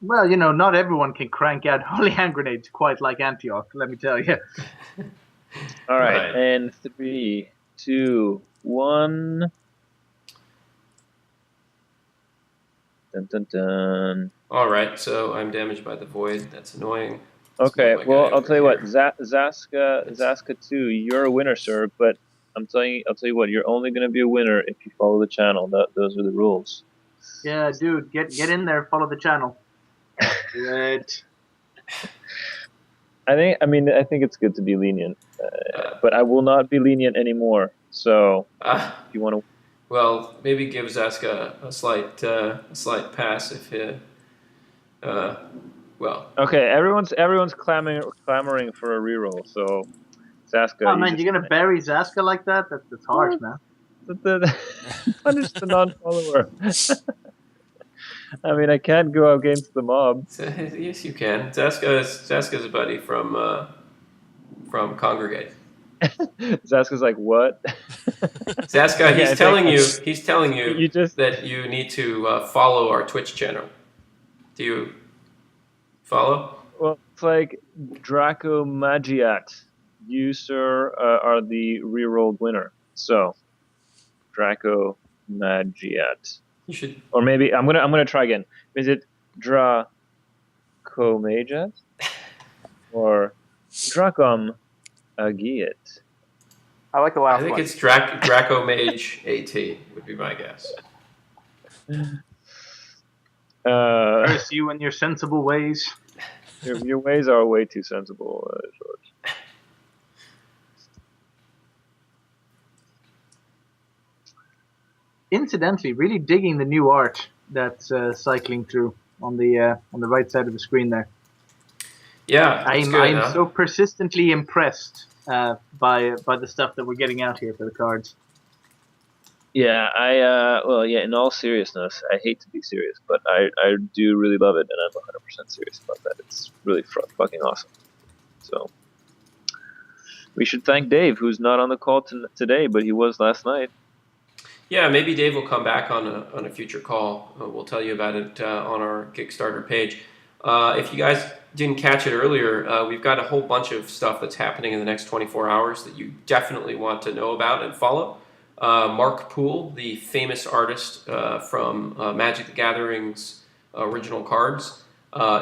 Well, not everyone can crank out holy hand grenades quite like Antioch, let me tell you. All right, Right. and 3, 2, 1. Dun, dun, dun. All right, so I'm damaged by the void. That's annoying. Okay, Let's move my well, guy I'll over tell you what, here. Zaska 2, you're a winner, sir. But I'll tell you what, you're only going to be a winner if you follow the channel. Those are the rules. Yeah, dude, get in there, follow the channel. Do it. I think it's good to be lenient, but I will not be lenient anymore. So if you want to, Well, maybe give Zaska a slight pass if he, well. okay, everyone's clamoring for a reroll. So Zaska, Oh you man, just you're gonna bury Zaska like that? That's harsh, man. punish the non-follower. I mean, I can't go against the mob. Yes, you can. Zaska's a buddy from Congregate. Zaska's like, what? Zaska, Okay, he's telling you You just that you need to follow our Twitch channel. Do you follow? well, it's like Draco Magiat. You, sir, are the rerolled winner. So Draco Magiat. You should. Or maybe I'm gonna try again. Is it Draco Magiat or Dracom Agiat? I like the I last think one. it's Draco Mage AT would be my guess. Curse you and your sensible ways. Your ways are way too sensible, George. Incidentally, really digging the new art that's cycling through on the right side of the screen there. Yeah, that's good, I'm huh? so persistently impressed by the stuff that we're getting out here for the cards. Yeah, in all seriousness, I hate to be serious, but I do really love it, and I'm 100% serious about that. It's really fucking awesome. So, we should thank Dave, who's not on the call today, but he was last night. Yeah, maybe Dave will come back on a future call. We'll tell you about it on our Kickstarter page. If you guys didn't catch it earlier, we've got a whole bunch of stuff that's happening in the next 24 hours that you definitely want to know about and follow. Mark Poole, the famous artist from Magic the Gathering's original cards,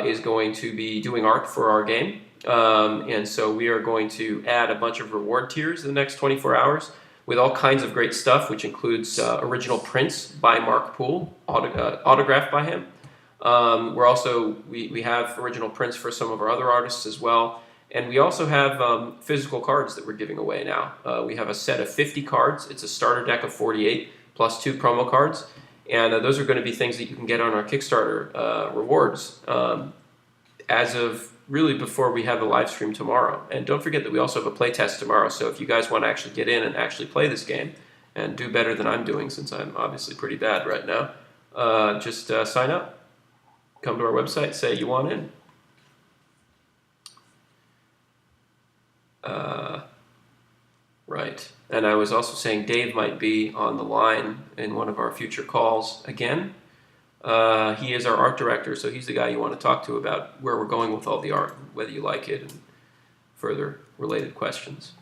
is going to be doing art for our game. And so we are going to add a bunch of reward tiers in the next 24 hours with all kinds of great stuff, which includes original prints by Mark Poole, autographed by him. We have original prints for some of our other artists as well. And we also have physical cards that we're giving away now. We have a set of 50 cards. It's a starter deck of 48 plus 2 promo cards. And those are going to be things that you can get on our Kickstarter rewards as of really before we have the live stream tomorrow. And don't forget that we also have a playtest tomorrow. So if you guys want to actually get in and actually play this game and do better than I'm doing, since I'm obviously pretty bad right now, just sign up. Come to our website, say you want in. Right. And I was also saying Dave might be on the line in one of our future calls again. He is our art director, so he's the guy you want to talk to about where we're going with all the art, whether you like it, and further related questions.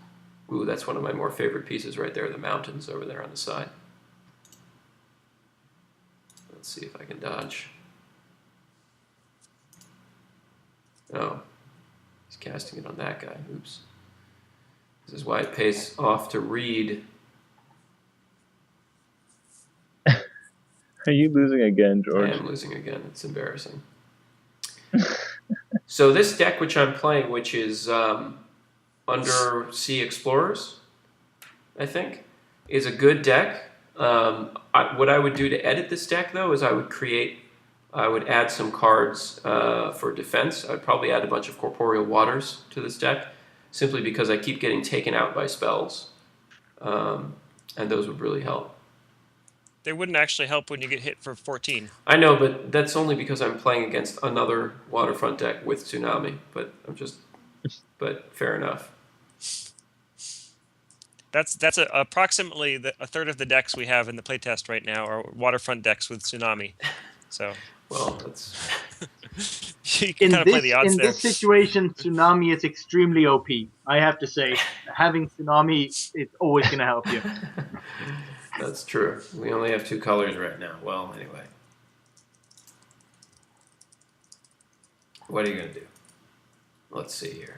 Ooh, that's one of my more favorite pieces right there, the mountains over there on the side. Let's see if I can dodge. Oh, he's casting it on that guy. Oops. This is why it pays off to read. Are you losing again, George? I am losing again. It's embarrassing. So this deck which I'm playing, which is Undersea Explorers, I think, is a good deck. What I would do to edit this deck, though, is I would add some cards for defense. I'd probably add a bunch of Corporeal Waters to this deck, simply because I keep getting taken out by spells, and those would really help. They wouldn't actually help when you get hit for 14. I know, but that's only because I'm playing against another Waterfront deck with Tsunami, but fair enough. That's approximately a third of the decks we have in the playtest right now are Waterfront decks with Tsunami. So, well, that's you can kind of play the odds in there. this situation, Tsunami is extremely OP. I have to say, having Tsunami is always going to help you. That's true. We only have 2 colors right now. Well, anyway. What are you gonna do? Let's see here.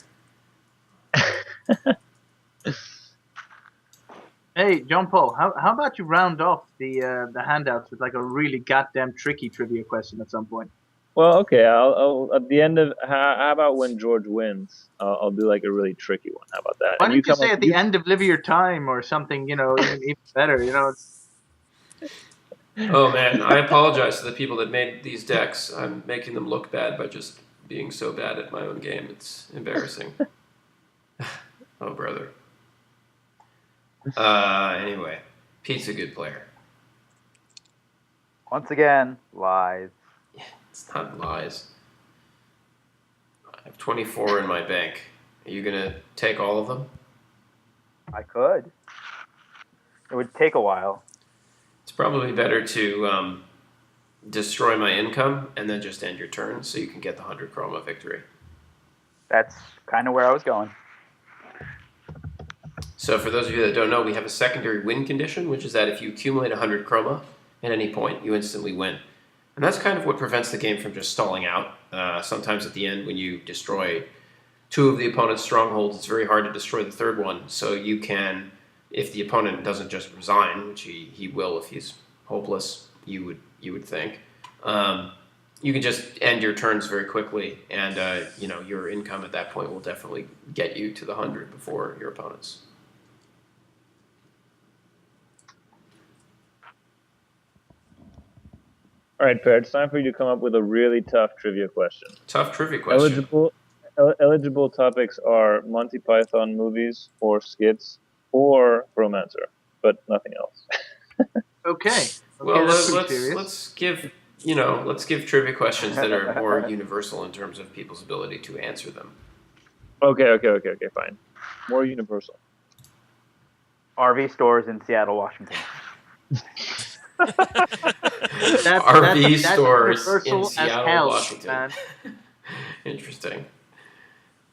Hey, John Paul, how about you round off the handouts with like a really goddamn tricky trivia question at some point? Well, okay. I'll at the end of how about when George wins? I'll do like a really tricky one. How about that? Why And don't you come say up. at the end of Live Your Time or something, even better, Oh man, I apologize to the people that made these decks. I'm making them look bad by just being so bad at my own game. It's embarrassing. Oh brother. Anyway, Pete's a good player. Once again, lies. It's not lies. I have 24 in my bank. Are you gonna take all of them? I could. It would take a while. It's probably better to destroy my income and then just end your turn so you can get the 100 chroma victory. That's kind of where I was going. So for those of you that don't know, we have a secondary win condition, which is that if you accumulate 100 chroma at any point, you instantly win. And that's kind of what prevents the game from just stalling out. Sometimes at the end, when you destroy 2 of the opponent's strongholds, it's very hard to destroy the 3rd one. So you can, if the opponent doesn't just resign, which he will if he's hopeless, you would think, you can just end your turns very quickly, and your income at that point will definitely get you to the 100 before your opponents. All right, Per. It's time for you to come up with a really tough trivia question. Tough trivia question. Eligible topics are Monty Python movies or skits or Chromancer, but nothing else. Okay. Well, that's pretty serious. let's give trivia questions that are more universal in terms of people's ability to answer them. Okay, fine. More universal. RV stores in Seattle, Washington. RV stores universal in as Seattle, hell, Washington. man. Interesting.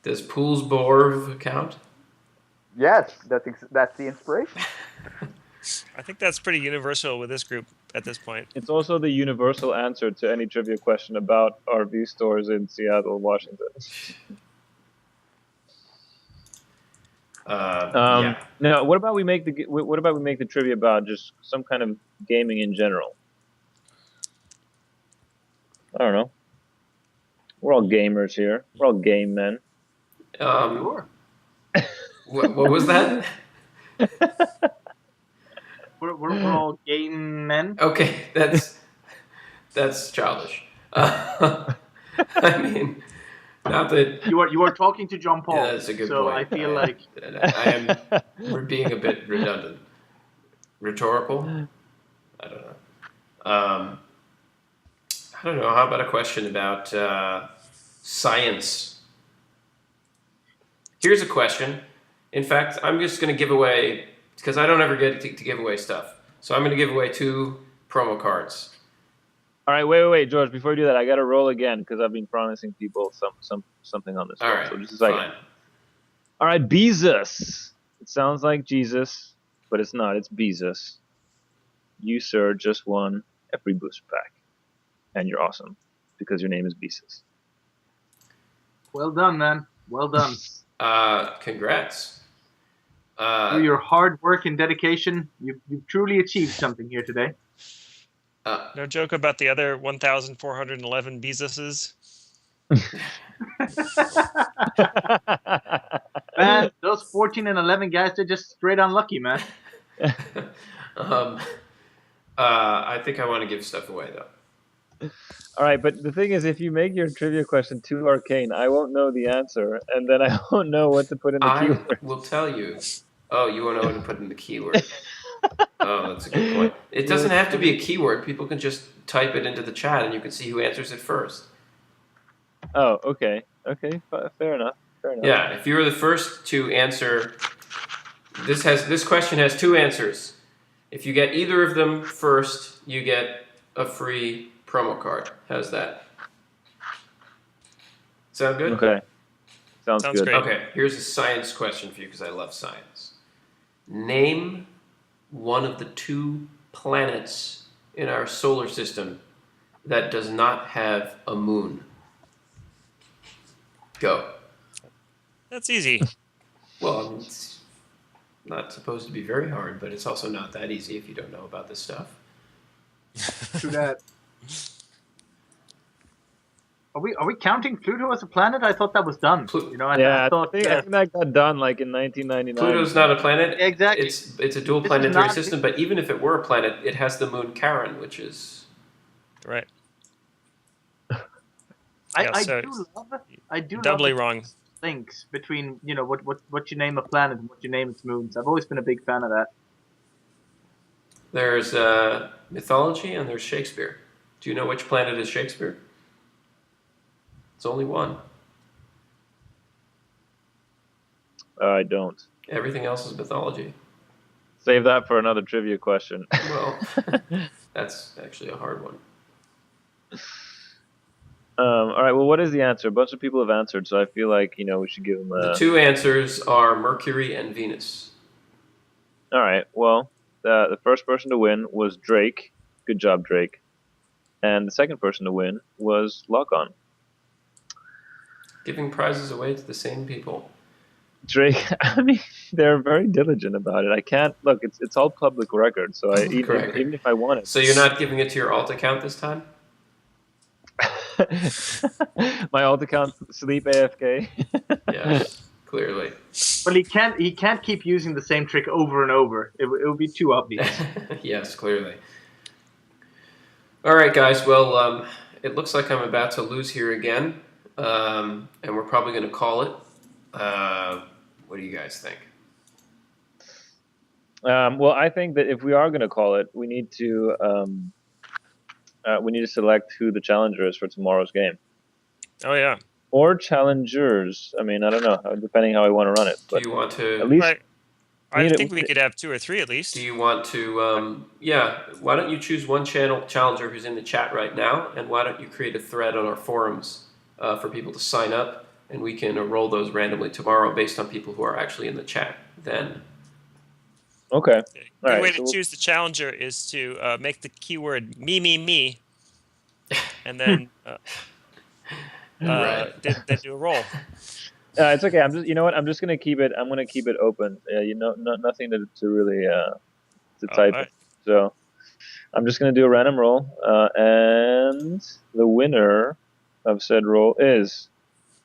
Does Poolsborg count? Yes, that's the inspiration. I think that's pretty universal with this group at this point. It's also the universal answer to any trivia question about RV stores in Seattle, Washington. Yeah. Now, what about we make the trivia about just some kind of gaming in general? I don't know. We're all gamers here. We're all game men. Sure. What was that? We're all game men. Okay, that's childish. I mean, not that You are talking to John Paul. Yeah, that's a good so point. I feel like we're being a bit redundant. Rhetorical? I don't know. I don't know. How about a question about science? Here's a question. In fact, I'm just going to give away, because I don't ever get to give away stuff. So I'm going to give away 2 promo cards. All right, wait, George. Before you do that, I got to roll again because I've been promising people something on this. All one. right, So just a second. fine. All right, Beezus. It sounds like Jesus, but it's not. It's Beezus. You, sir, just won a free booster pack, and you're awesome because your name is Beezus. well done, man. Well done. Congrats. Through your hard work and dedication, you've truly achieved something here today. No joke about the other 1,411 Bezuses. Man, those 14 and 11 guys, they're just straight unlucky, man. I think I want to give stuff away, though. All right, but the thing is, if you make your trivia question too arcane, I won't know the answer, and then I won't know what to put in the I keyword. will tell you. Oh, you won't know what to put in the keyword. Oh, that's a good point. It doesn't have to be a keyword. People can just type it into the chat, and you can see who answers it first. Oh, okay, fair enough. Yeah, if you were the first to answer, this question has 2 answers. If you get either of them first, you get a free promo card. How's that? Sound good? Okay, sounds good. Great. Okay, here's a science question for you because I love science. Name one of the 2 planets in our solar system that does not have a moon. Go. That's easy. Well, it's not supposed to be very hard, but it's also not that easy if you don't know about this stuff. True that. Are we counting Pluto as a planet? I thought that was done. You know, I I thought think that got done like in 1999. Pluto's not a planet. Exactly. It's a dual This is planetary not- system, but even if it were a planet, it has the moon Charon, which is Right. I Yeah, so do doubly love the wrong. links between what you name a planet and what you name its moons. I've always been a big fan of that. there's mythology and there's Shakespeare. Do you know which planet is Shakespeare? It's only one. I don't. Everything else is mythology. Save that for another trivia question. Well, that's actually a hard one. All right. Well, what is the answer? A bunch of people have answered, so I feel like we should give them The two answers are Mercury and Venus. All right. Well, the first person to win was Drake. Good job, Drake. And the second person to win was Lock-On. Giving prizes away to the same people. Drake. I mean, they're very diligent about it. I can't look. It's all public record. So Correct. even if I want it. So you're not giving it to your alt account this time? My alt account sleep AFK. Yes, clearly. Well, he can't keep using the same trick over and over. It would be too obvious. Yes, clearly. All right, guys. Well, it looks like I'm about to lose here again, and we're probably going to call it. What do you guys think? Well, I think that if we are going to call it, we need to select who the challenger is for tomorrow's game, Oh yeah. or challengers. I mean, I don't know, depending how I want to run it. But Do you want to? at least Right. I need it- think we could have 2 or 3 at least. Do you want to? Yeah. Why don't you choose one channel challenger who's in the chat right now, and why don't you create a thread on our forums for people to sign up, and we can roll those randomly tomorrow based on people who are actually in the chat. Then. okay. A good Alright, way so to we'll- choose the challenger is to make the keyword me, and then Right. then do a roll. It's okay. I'm just, you know what? I'm just gonna keep it. I'm gonna keep it open. Nothing to really to type. Alright. So I'm just gonna do a random roll, and the winner of said roll is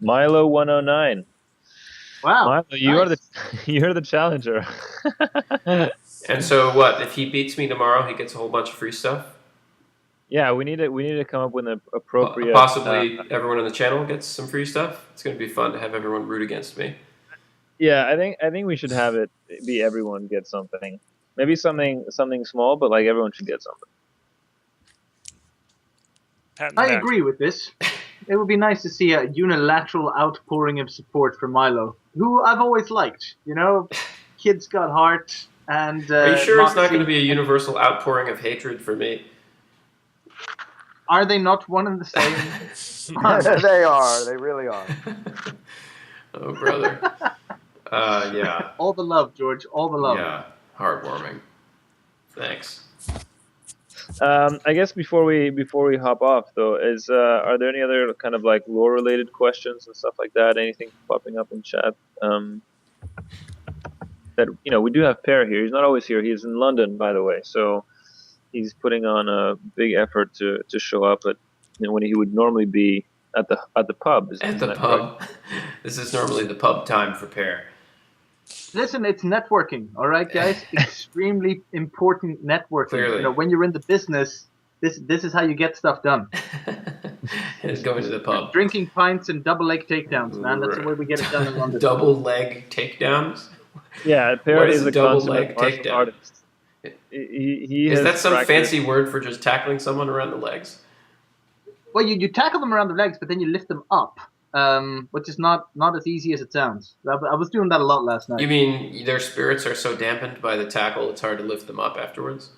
Milo 109. Wow. Milo, you're the challenger. And so what? If he beats me tomorrow, he gets a whole bunch of free stuff. Yeah, we need to come up with an appropriate. Possibly everyone in the channel gets some free stuff. It's going to be fun to have everyone root against me. Yeah, I think we should have it be everyone gets something. Maybe something small, but like everyone should get something. Pat in the I back. agree with this. It would be nice to see a unilateral outpouring of support for Milo, who I've always liked. You know, kid's got heart, and Are you sure it's not moxie. going to be a universal outpouring of hatred for me? Are they not one and the same? They are. They really are. Oh, brother. Yeah. All the love, George. All the love. Yeah. Heartwarming. Thanks. I guess before we hop off though, are there any other kind of like lore related questions and stuff like that? Anything popping up in chat? That we do have Per here. He's not always here. He's in London, by the way. So he's putting on a big effort to show up at when he would normally be at the pub. At the pub. This is normally the pub time for Pear. Listen, it's networking, all right, guys. Extremely important networking. Clearly. You know, when you're in the business, this is how you get stuff done. It's going to the pub. Drinking pints and double leg takedowns, man. That's the way we get it done in London. Double leg takedowns? Yeah, Per What is is a a double consummate leg martial takedown? artist. He Is has that some practiced- fancy word for just tackling someone around the legs? Well, you tackle them around the legs, but then you lift them up, which is not as easy as it sounds. I was doing that a lot last night. You mean their spirits are so dampened by the tackle it's hard to lift them up afterwards?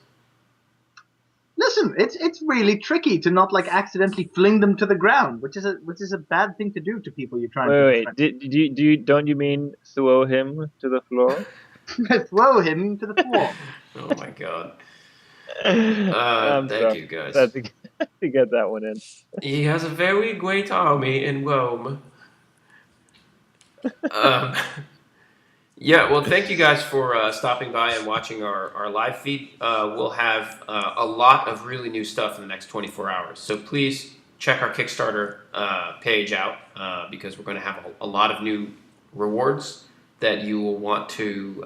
Listen, it's really tricky to not like accidentally fling them to the ground, which is a bad thing to do to people you're trying Wait. to Don't you mean throw him to the floor? throw him to the floor. Oh my god. I'm Thank sorry. you, guys. Had to get that one in. He has a very great army in Rome. Um, yeah, well, thank you guys for stopping by and watching our live feed. We'll have a lot of really new stuff in the next 24 hours. So please check our Kickstarter page out because we're going to have a lot of new rewards that you will want to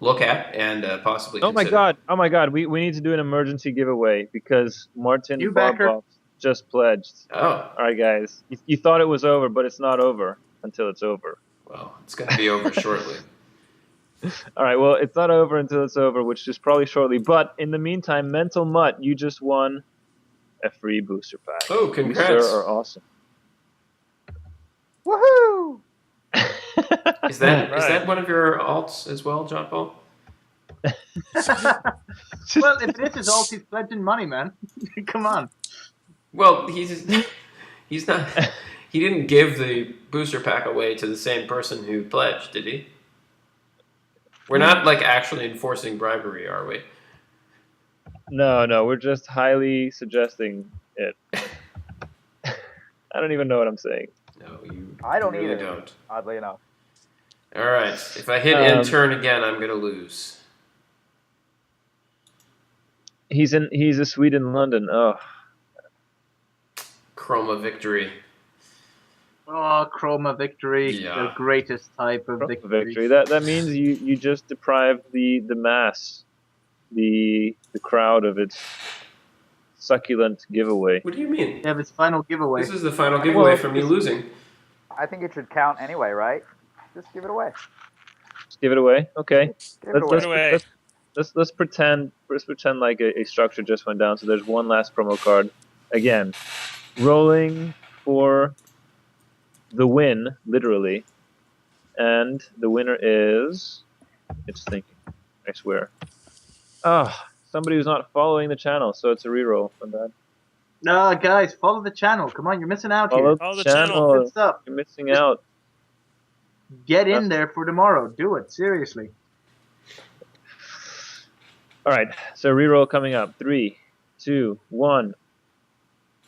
look at and possibly Oh my consider. god, we need to do an emergency giveaway because Martin You backer. Barboff just pledged. Oh, All right, guys, you thought it was over, but it's not over until it's over. well, it's going to be over shortly. All right, well, it's not over until it's over, which is probably shortly. But in the meantime, Mental Mutt, you just won a free booster pack. Oh, You, congrats. sir, are awesome. Woohoo! Is that Right. one of your alts as well, John Paul? Well, if this is all, he's pledging money, man. Come on. Well, he's not. He didn't give the booster pack away to the same person who pledged, did he? We're not like actually enforcing bribery, are we? No, we're just highly suggesting it. I don't even know what I'm saying. No, you. I don't you really either. don't. Oddly enough. All right. If I hit end turn again, I'm gonna lose. He's a Swede in London. Oh, Chroma victory. Oh, Chroma victory, Yeah. the greatest type of victory. That means you just deprived the mass, the crowd of its succulent giveaway. What do you mean? You have its final giveaway. This is the final giveaway from me losing. I think it should count anyway, right? Just give it away. Just give it away. Okay. Give it Let's away. away. let's pretend like a structure just went down. So there's one last promo card. Again, rolling for the win, literally, and the winner is. It's thinking. I swear. Somebody who's not following the channel, so it's a reroll from that. No, guys, follow the channel. Come on, you're missing out Follow here. Follow the the channel. channel. Good stuff. You're missing out. Get in there for tomorrow. Do it, seriously. All right, so reroll coming up. 3, 2, 1.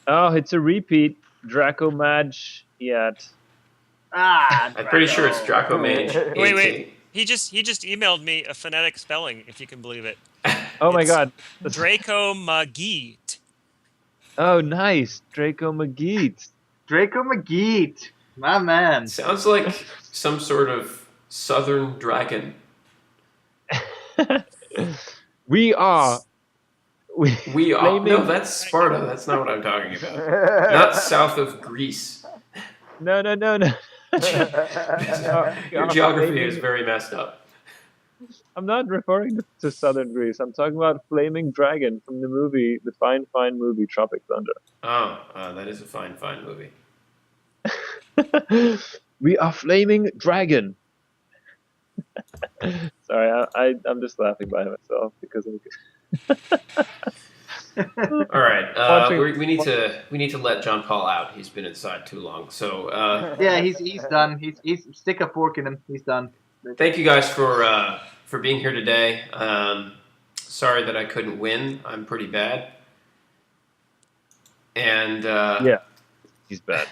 Oh, it's a repeat. Draco Mage Yat. Ah, I'm pretty sure it's Draco Mage. Wait, 18. He just emailed me a phonetic spelling, if you can believe it. Oh my It's god. Draco Magit. Oh, nice. Draco Magit. Draco McGeet, my man. Sounds like some sort of southern dragon. We are. We are. Flaming- No, that's Sparta. That's not what I'm talking about. Not south of Greece. No. Your geography is very messed up. I'm not referring to southern Greece. I'm talking about Flaming Dragon from the movie, the fine movie Tropic Thunder. Oh, that is a fine movie. We are Flaming Dragon. Sorry, I'm just laughing by myself because All right, Watching- we need to let John Paul out. He's been inside too long. So Yeah, he's done. He's stick a fork in him. He's done. thank you guys for being here today. Sorry that I couldn't win. I'm pretty bad. And yeah, he's bad.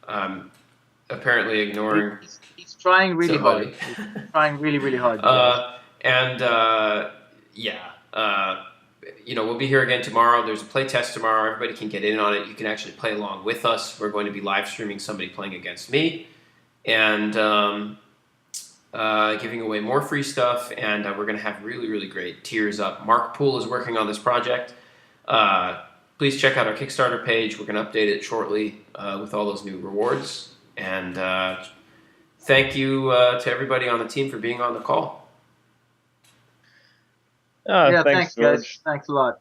I'm apparently ignoring He's trying really somebody. hard. He's trying really hard. We'll be here again tomorrow. There's a play test tomorrow. Everybody can get in on it. You can actually play along with us. We're going to be live streaming somebody playing against me and giving away more free stuff. And we're going to have really great tiers up. Mark Poole is working on this project. Please check out our Kickstarter page. We're going to update it shortly with all those new rewards. And thank you to everybody on the team for being on the call. Yeah, thanks, guys. George. Thanks a lot.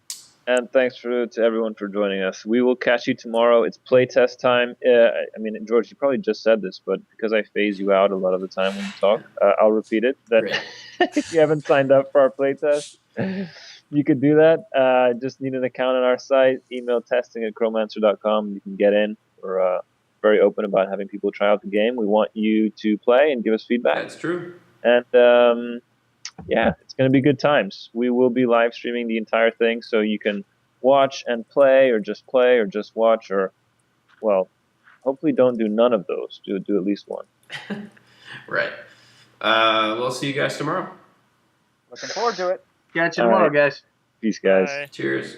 And thanks to everyone for joining us. We will catch you tomorrow. It's playtest time. I mean, George, you probably just said this, but because I phase you out a lot of the time when you talk, I'll repeat it. That if you haven't signed up for our playtest, you could do that. Just need an account on our site. Email testing@chromancer.com. You can get in. We're very open about having people try out the game. We want you to play and give us feedback. That's true. And yeah, it's going to be good times. We will be live streaming the entire thing, so you can watch and play or just watch, or, well, hopefully don't do none of those. Do at least one. Right. We'll see you guys tomorrow. Looking forward to it. Catch you All tomorrow, right. guys. Peace, guys. Bye. Cheers.